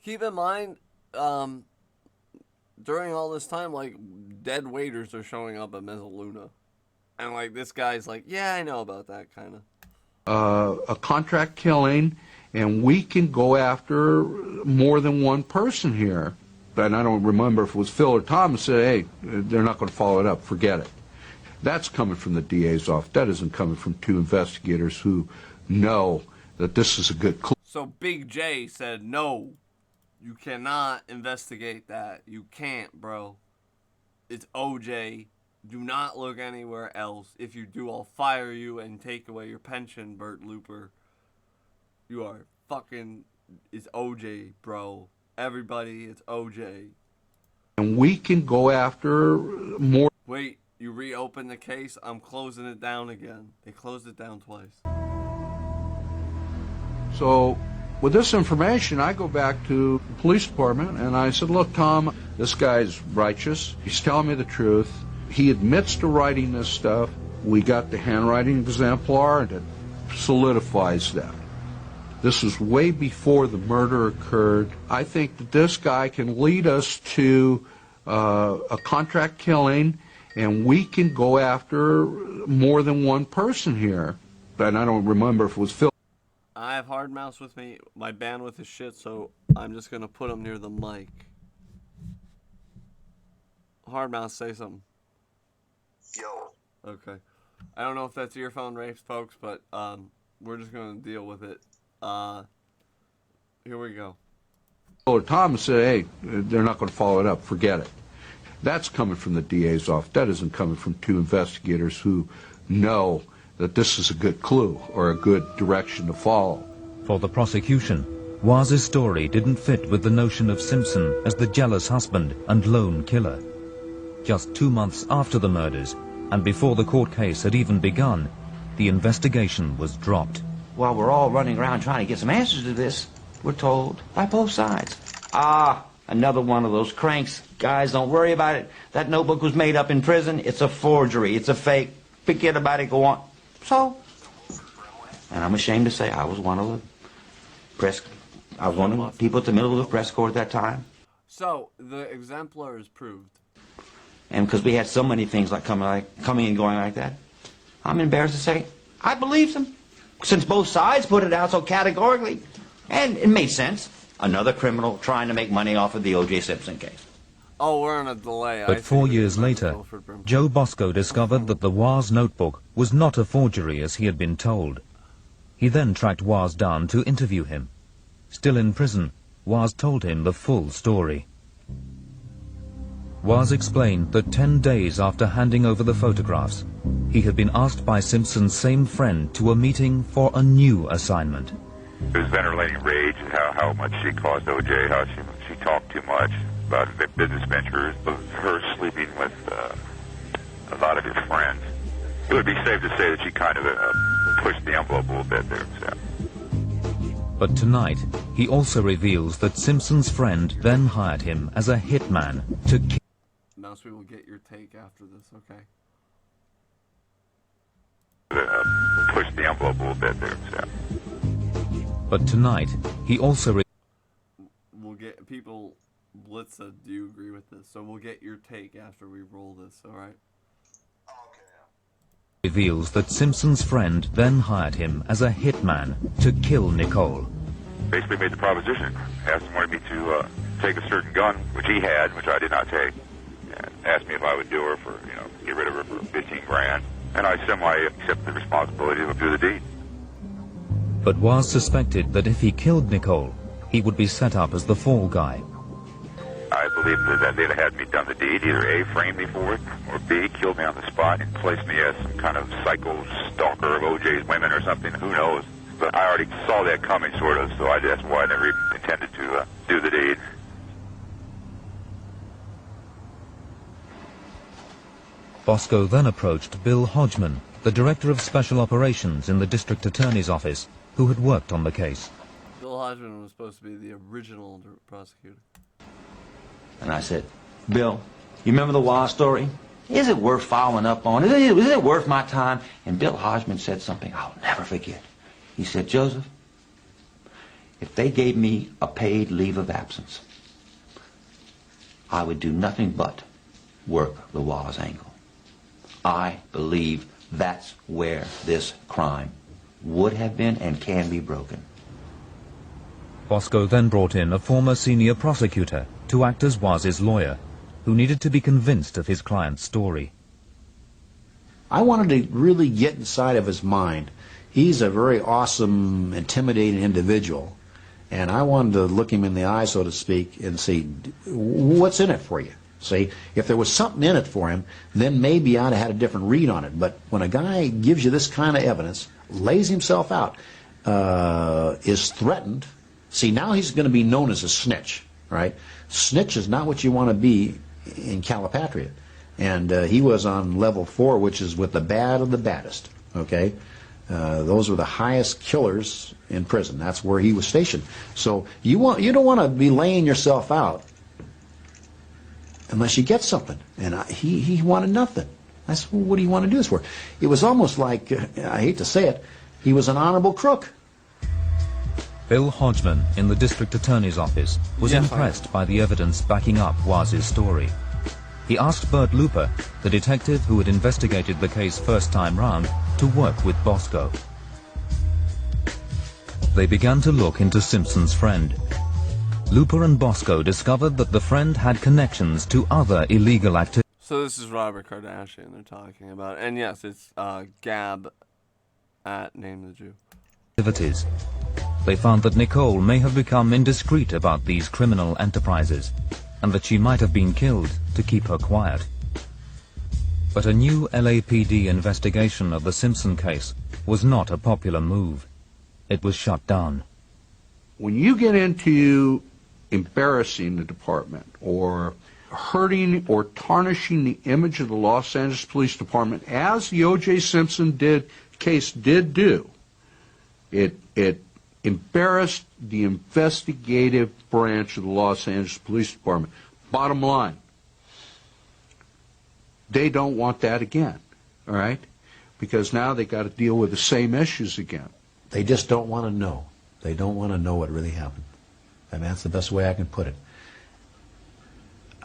Keep in mind, during all this time, like, dead waiters are showing up at Mezzaluna. And, like, this guy's like, yeah, I know about that, kind of. a contract killing, and we can go after more than one person here. And I don't remember if it was Phil or Tom who said, hey, they're not going to follow it up, forget it. That's coming from the DA's office. That isn't coming from two investigators who know that this is a good clue. So Big J said, no, you cannot investigate that. You can't, bro. It's OJ. Do not look anywhere else. If you do, I'll fire you and take away your pension, Bert Looper. You are fucking... It's OJ, bro. Everybody, it's OJ. And we can go after more... Wait, you reopen the case? I'm closing it down again. They closed it down twice. So with this information, I go back to the police department, and I said, look, Tom, this guy's righteous. He's telling me the truth. He admits to writing this stuff. We got the handwriting exemplar, and it solidifies that. This was way before the murder occurred. I think that this guy can lead us to a contract killing, and we can go after more than one person here. And I don't remember if it was Phil. I have hard mouse with me. My bandwidth is shit, so I'm just going to put him near the mic. Hard mouse, say something. Yo. Okay. I don't know if that's earphone rapes, folks, but we're just going to deal with it. Here we go. So Tom said, hey, they're not going to follow it up. Forget it. That's coming from the DA's office. That isn't coming from two investigators who know that this is a good clue or a good direction to follow. For the prosecution, Waz's story didn't fit with the notion of Simpson as the jealous husband and lone killer. Just 2 months after the murders, and before the court case had even begun, the investigation was dropped. While we're all running around trying to get some answers to this, we're told by both sides. Another one of those cranks. Guys, don't worry about it. That notebook was made up in prison. It's a forgery. It's a fake. Forget about it. Go on. So, and I'm ashamed to say I was one of the people at the middle of the press corps at that time. So, the exemplar is proved. And because we had so many things like coming and going like that, I'm embarrassed to say I believed them. Since both sides put it out so categorically. And it made sense. Another criminal trying to make money off of the O.J. Simpson case. Oh, we're on a delay. But 4 years later, Joe Bosco discovered that the Waz notebook was not a forgery as he had been told. He then tracked Waz down to interview him. Still in prison, Waz told him the full story. Waz explained that 10 days after handing over the photographs, he had been asked by Simpson's same friend to a meeting for a new assignment. It was ventilating rage, how much she caused O.J., how she talked too much about business ventures, of her sleeping with a lot of his friends. It would be safe to say that she kind of pushed the envelope a little bit there. So. But tonight, he also reveals that Simpson's friend then hired him as a hitman to kill. Mouse, we will get your take after this, okay? Pushed the envelope a little bit there. So. But tonight, he also we'll get people. Blitz said, do you agree with this? So we'll get your take after we roll this, alright? reveals that Simpson's friend then hired him as a hitman to kill Nicole. Basically made the proposition. Asked him wanted me to take a certain gun, which he had, which I did not take. And asked me if I would do her for, get rid of her for 15 grand. And I semi-accepted the responsibility to do the deed. But Waz suspected that if he killed Nicole, he would be set up as the fall guy. I believe that they'd have had me done the deed, either A, framed me for it, or B, killed me on the spot and placed me as some kind of psycho stalker of O.J.'s women or something, who knows. But I already saw that coming, sort of, so that's why I never even intended to do the deed. Bosco then approached Bill Hodgman, the Director of Special Operations in the District Attorney's Office, who had worked on the case. Bill Hodgman was supposed to be the original prosecutor. And I said, Bill, you remember the Waz story? Is it worth following up on? Is it worth my time? And Bill Hodgman said something I'll never forget. He said, Joseph, if they gave me a paid leave of absence, I would do nothing but work the Waz angle. I believe that's where this crime would have been and can be broken. Bosco then brought in a former senior prosecutor to act as Waz's lawyer, who needed to be convinced of his client's story. I wanted to really get inside of his mind. He's a very awesome, intimidating individual, and I wanted to look him in the eye, so to speak, and see, what's in it for you? See, if there was something in it for him, then maybe I'd have had a different read on it. But when a guy gives you this kind of evidence, lays himself out, is threatened, see, now he's going to be known as a snitch, right? Snitch is not what you want to be in Calipatria. And he was on level 4, which is with the bad of the baddest, okay? Those were the highest killers in prison. That's where he was stationed. So you don't want to be laying yourself out unless you get something. And he wanted nothing. That's what do you want to do this for? It was almost like, I hate to say it, he was an honorable crook. Bill Hodgman in the District Attorney's Office was impressed by the evidence backing up Waz's story. He asked Bert Looper, the detective who had investigated the case first time round, to work with Bosco. They began to look into Simpson's friend. Looper and Bosco discovered that the friend had connections to other illegal activities. So this is Robert Kardashian they're talking about. And yes, it's Gab at Name the Jew. They found that Nicole may have become indiscreet about these criminal enterprises, and that she might have been killed to keep her quiet. But a new LAPD investigation of the Simpson case was not a popular move. It was shut down. When you get into embarrassing the department or hurting or tarnishing the image of the Los Angeles Police Department, as the O.J. Simpson case did do, it embarrassed the investigative branch of the Los Angeles Police Department. Bottom line, they don't want that again, all right? Because now they got to deal with the same issues again. They just don't want to know. They don't want to know what really happened. I mean, that's the best way I can put it.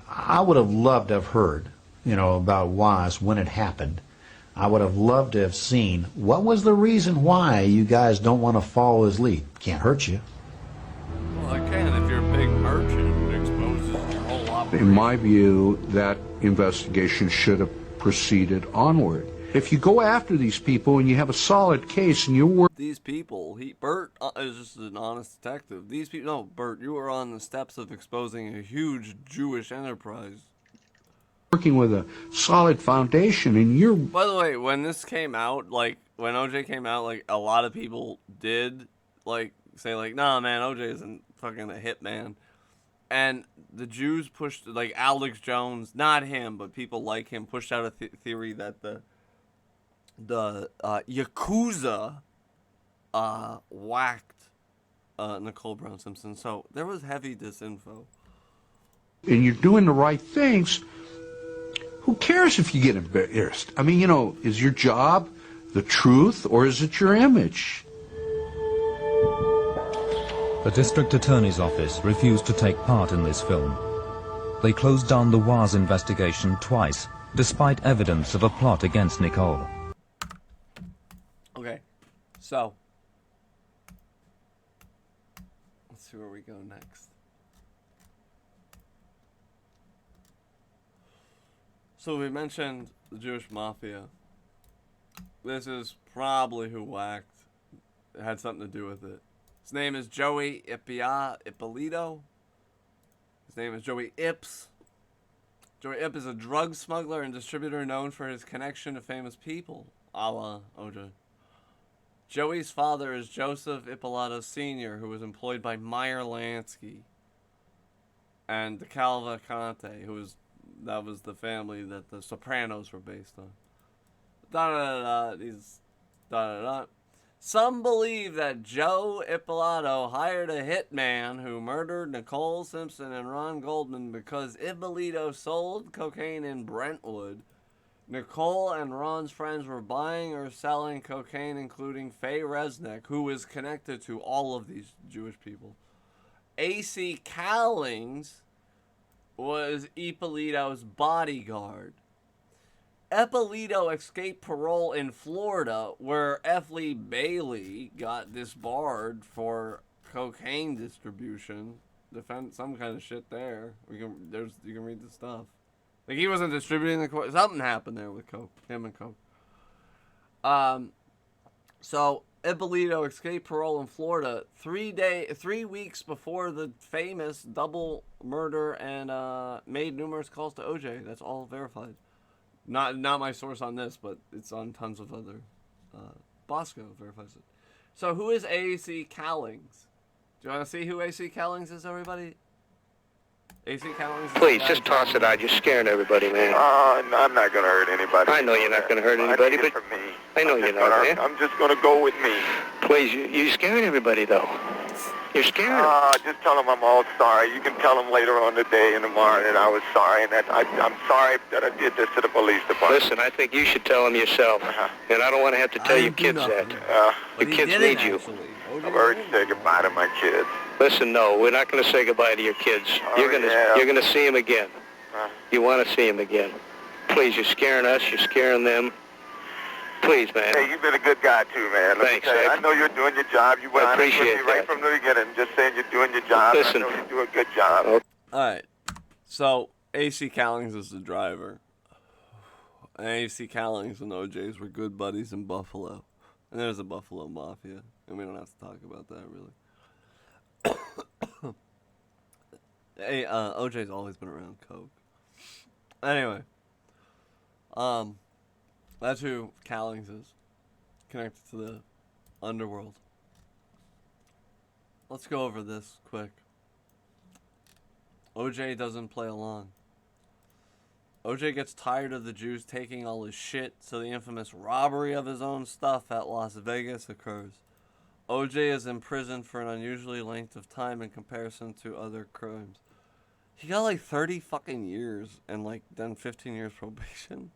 I would have loved to have heard, about Waz when it happened. I would have loved to have seen what was the reason why you guys don't want to follow his lead. Can't hurt you. Well, it can if you're a big merchant. It exposes your whole operation. In my view, that investigation should have proceeded onward. If you go after these people and you have a solid case and you're these people, Bert is just an honest detective. These people, no, Bert, you were on the steps of exposing a huge Jewish enterprise. working with a solid foundation, and you're... By the way, when this came out, like, when OJ came out, like, a lot of people did, like, say, like, nah, man, OJ isn't fucking a hitman. And the Jews pushed, like, Alex Jones, not him, but people like him, pushed out a theory that the Yakuza whacked Nicole Brown Simpson. So there was heavy disinfo. And you're doing the right things. Who cares if you get embarrassed? I mean, you know, is your job the truth or is it your image? The district attorney's office refused to take part in this film. They closed down the Waz investigation twice, despite evidence of a plot against Nicole. Okay, so let's see where we go next. So we mentioned the Jewish mafia. This is probably who whacked. It had something to do with it. His name is Joey Ippolito. His name is Joey Ips. Joey Ip is a drug smuggler and distributor known for his connection to famous people, a la OJ. Joey's father is Joseph Ippolito Sr., who was employed by Meyer Lansky and the Cavalcante, that was the family that the Sopranos were based on. Some believe that Joe Ippolito hired a hitman who murdered Nicole Simpson and Ron Goldman because Ippolito sold cocaine in Brentwood. Nicole and Ron's friends were buying or selling cocaine, including Faye Resnick, who is connected to all of these Jewish people. A.C. Cowlings was Ippolito's bodyguard. Ippolito escaped parole in Florida, where F. Lee Bailey got disbarred for cocaine distribution. Defend some kind of shit there. You can read the stuff. Like, he wasn't distributing the coke. Something happened there with coke. Him and coke. So Ippolito escaped parole in Florida 3 weeks before the famous double murder and made numerous calls to OJ. That's all verified. Not my source on this, but it's on tons of other. Bosco verifies it. So who is A.C. Cowlings? Do you want to see who A.C. Cowlings is, everybody? A.C. Cowlings is... Please, just toss it out. You're scaring everybody, man. No, I'm not going to hurt anybody. I know you're not going to hurt anybody, but... For me. I know you're not, man. I'm just going to go with me. Please, you're scaring everybody, though. You're scaring them. Just tell them I'm all sorry. You can tell them later on today in the morning that I was sorry, and that I'm sorry that I did this to the police department. Listen, I think you should tell them yourself, and I don't want to have to tell your kids that. Your kids need you. I'm ready to say goodbye to my kids. Listen, no, we're not going to say goodbye to your kids. You're going to see them again. You want to see them again. Please, you're scaring us. You're scaring them. Please, man. Hey, you've been a good guy, too, man. Thanks. I know you're doing your job. You went I honest with appreciate me right that. from the beginning, just saying you're doing your job. Listen. I know you do a good job. All right. So, A.C. Cowlings is the driver. And A.C. Cowlings and OJ's were good buddies in Buffalo. And there's a Buffalo Mafia. And we don't have to talk about that, really. Hey, OJ's always been around coke. Anyway, that's who Callings is, connected to the underworld. Let's go over this quick. OJ doesn't play along. OJ gets tired of the Jews taking all his shit, so the infamous robbery of his own stuff at Las Vegas occurs. OJ is imprisoned for an unusually length of time in comparison to other crimes. He got like 30 fucking years and like then 15 years probation.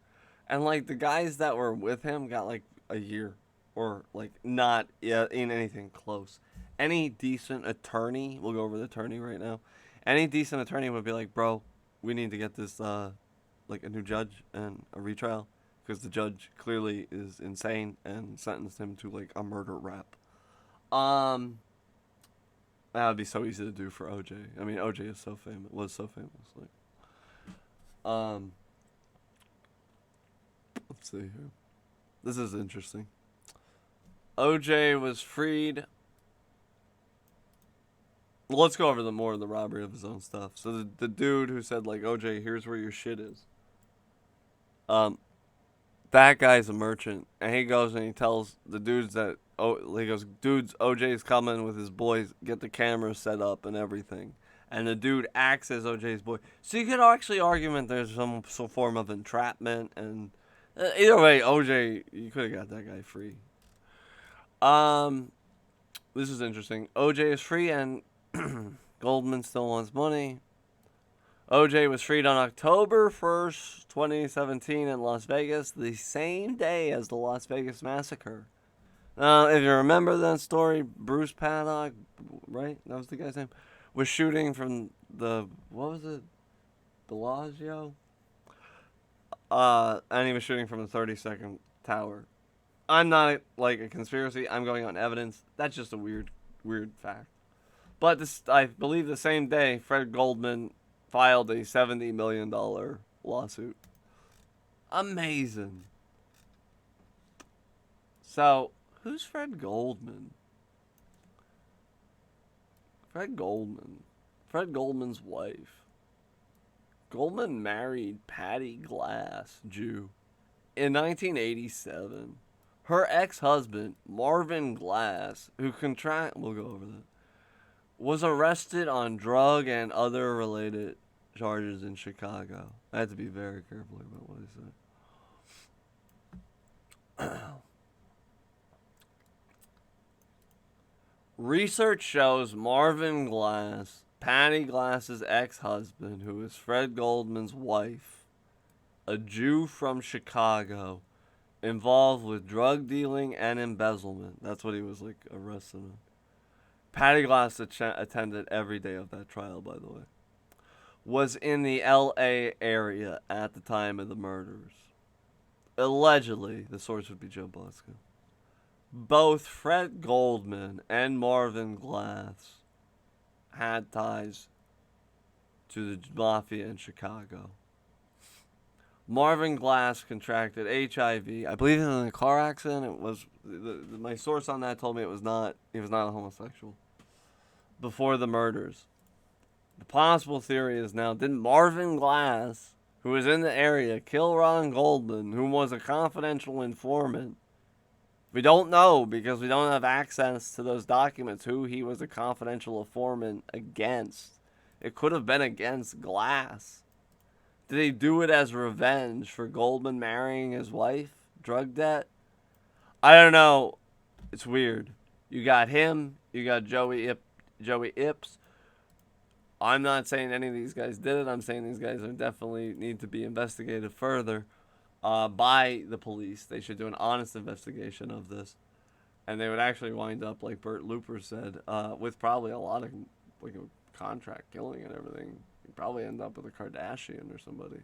And like the guys that were with him got like a year or like not in anything close. Any decent attorney, we'll go over the attorney right now. Any decent attorney would be like, bro, we need to get this like a new judge and a retrial because the judge clearly is insane and sentenced him to like a murder rap. That would be so easy to do for OJ. I mean, OJ is so famous. Was so famous. Like, let's see here. This is interesting. OJ was freed. Well, let's go over the more of the robbery of his own stuff. So the dude who said like, OJ, here's where your shit is. That guy's a merchant, and he goes and he tells the dudes that he goes, dudes, OJ's coming with his boys, get the camera set up and everything. And the dude acts as OJ's boy. So you could actually argue there's some form of entrapment, and either way, OJ, you could have got that guy free. This is interesting. OJ is free, and Goldman still wants money. OJ was freed on October 1st, 2017 in Las Vegas, the same day as the Las Vegas massacre. If you remember that story, Bruce Paddock, right? That was the guy's name, was shooting from the, what was it? Bellagio? And he was shooting from the 32nd tower. I'm not like a conspiracy. I'm going on evidence. That's just a weird fact. But this, I believe the same day, Fred Goldman filed a $70 million lawsuit. Amazing. So, who's Fred Goldman? Fred Goldman's wife. Goldman married Patty Glass, Jew, in 1987. Her ex-husband, Marvin Glass, who we'll go over that, was arrested on drug and other related charges in Chicago. I had to be very careful about what I say. Research shows Marvin Glass, Patty Glass's ex-husband, who is Fred Goldman's wife, a Jew from Chicago, involved with drug dealing and embezzlement. That's what he was like arrested on. Patty Glass attended every day of that trial, by the way. Was in the L.A. area at the time of the murders. Allegedly, the source would be Joe Bosco. Both Fred Goldman and Marvin Glass had ties to the mafia in Chicago. Marvin Glass contracted HIV. I believe in a car accident. It was my source on that told me he was not a homosexual. Before the murders. The possible theory is now, didn't Marvin Glass, who was in the area, kill Ron Goldman, who was a confidential informant? We don't know because we don't have access to those documents who he was a confidential informant against. It could have been against Glass. Did he do it as revenge for Goldman marrying his wife? Drug debt? I don't know. It's weird. You got him. You got Joey Ips. I'm not saying any of these guys did it. I'm saying these guys are definitely need to be investigated further by the police. They should do an honest investigation of this. And they would actually wind up, like Bert Looper said, with probably a lot of like a contract killing and everything. You'd probably end up with a Kardashian or somebody.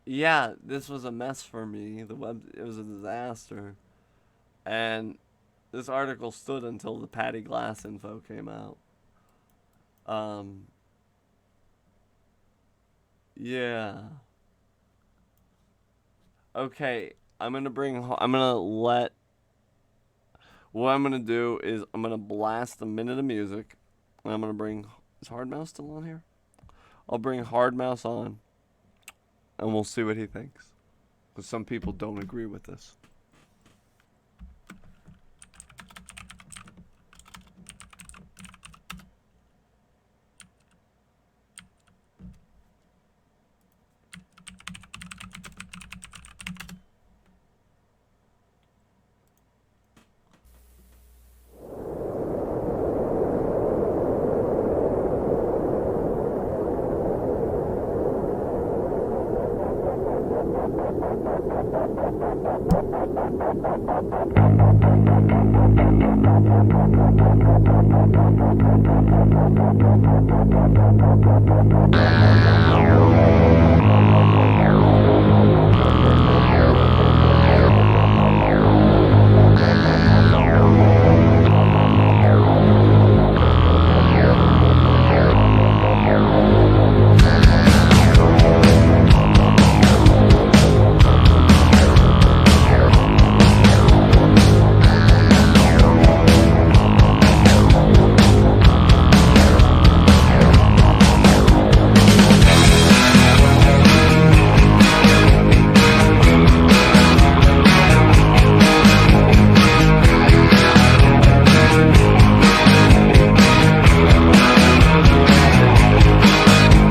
Yeah, this was a mess for me. It was a disaster. And this article stood until the Patty Glass info came out. Yeah. Okay, I'm gonna let... What I'm gonna do is I'm gonna blast a minute of music, and I'm gonna bring. Is Hard Mouse still on here? I'll bring Hard Mouse on, and we'll see what he thinks. Because some people don't agree with this.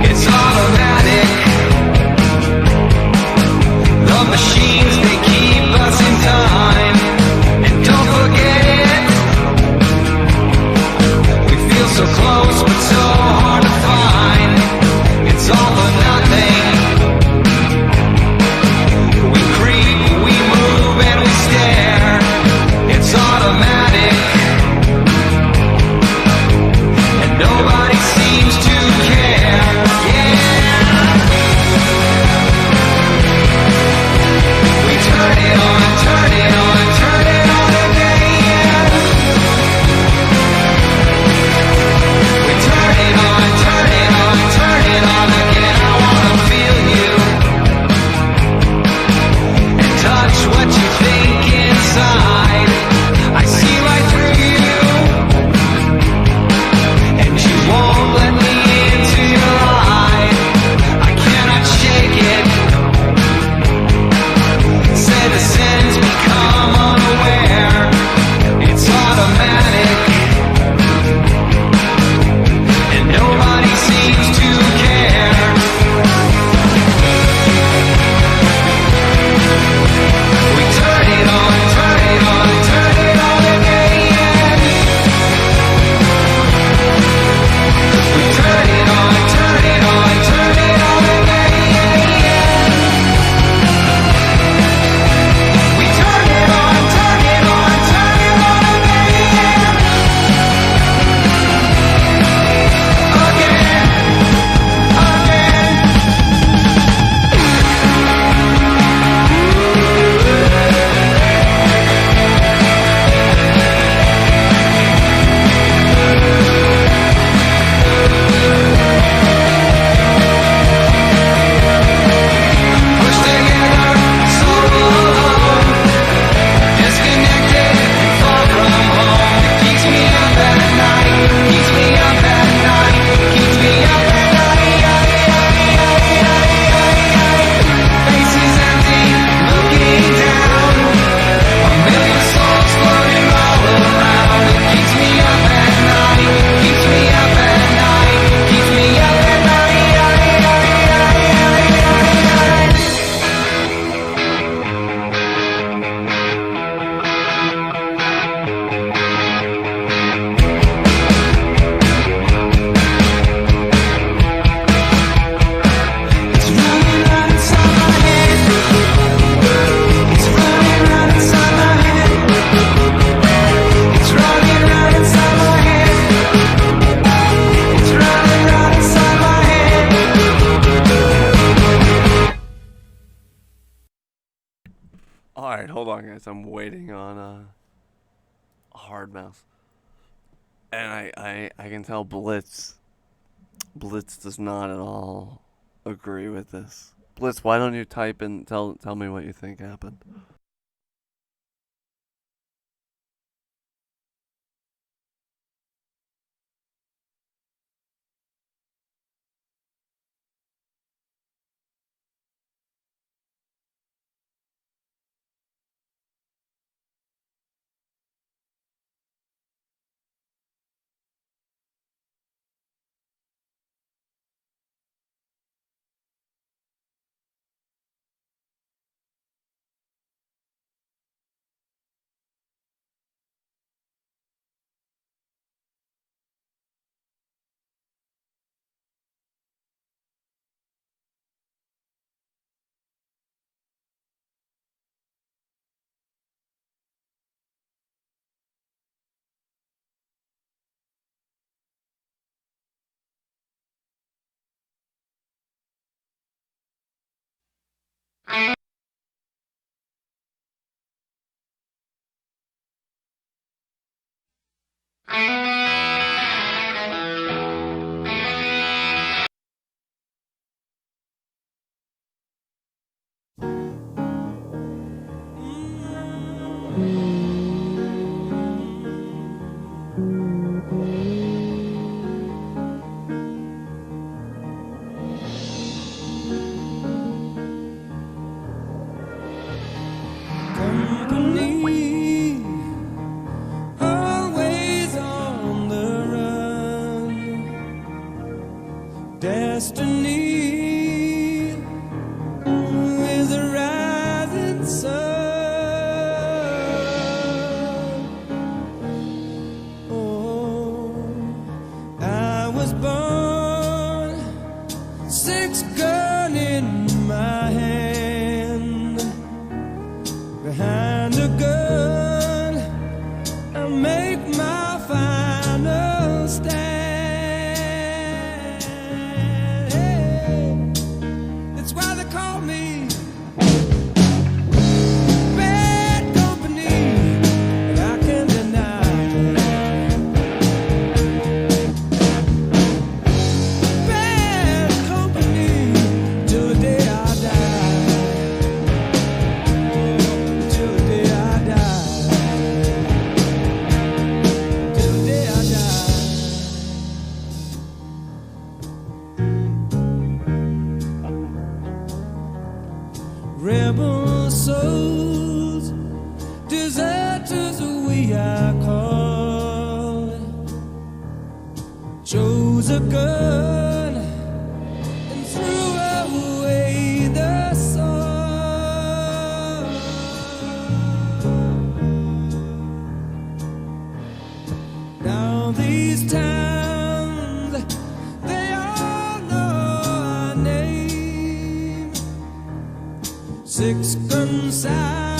It's automatic. The machines, they keep us in time. And don't forget it. We feel so close, but so hard to find. It's all or nothing. We creep, we move, and we stare. It's automatic. And nobody seems to care. We turn it on, turn it on, turn it on again. We turn it on, turn it on, turn it on again. I wanna feel you and touch what you think inside. I see right through you, and you won't let me into your eye. I cannot shake it. Citizens become unaware. It's automatic, and nobody seems to care. We turn it on, turn it on, turn it on again. We turn it on, turn it on, turn it on again. We turn it on, turn it on, turn it on again. Pushed together, so alone, disconnected, far from home. It keeps me up at night, keeps me up at night, keeps me up at night. Faces empty, looking down. A million souls floating all around. It keeps me up at night, keeps me up at night, keeps me up at night. It's running right inside my head. It's running right inside my head. It's running right inside my head. It's running right inside my head. Alright, hold on, guys. I'm waiting on Hard Mouse. And I can tell Blitz does not at all agree with this. Blitz, why don't you type and tell me what you think happened? Company, always on the run. Destiny is a rising sun. Oh, I was born, six gun in my hand. Behind a gun, I make my final stand. Hey, it's why they call me bad company, and I can't deny it. Bad company till the day I die. Till the day I die. Till the day I die. Rebel souls, deserters we are called. Chose a gun and threw away the sword. Now these towns, they all know our name. Six gun side.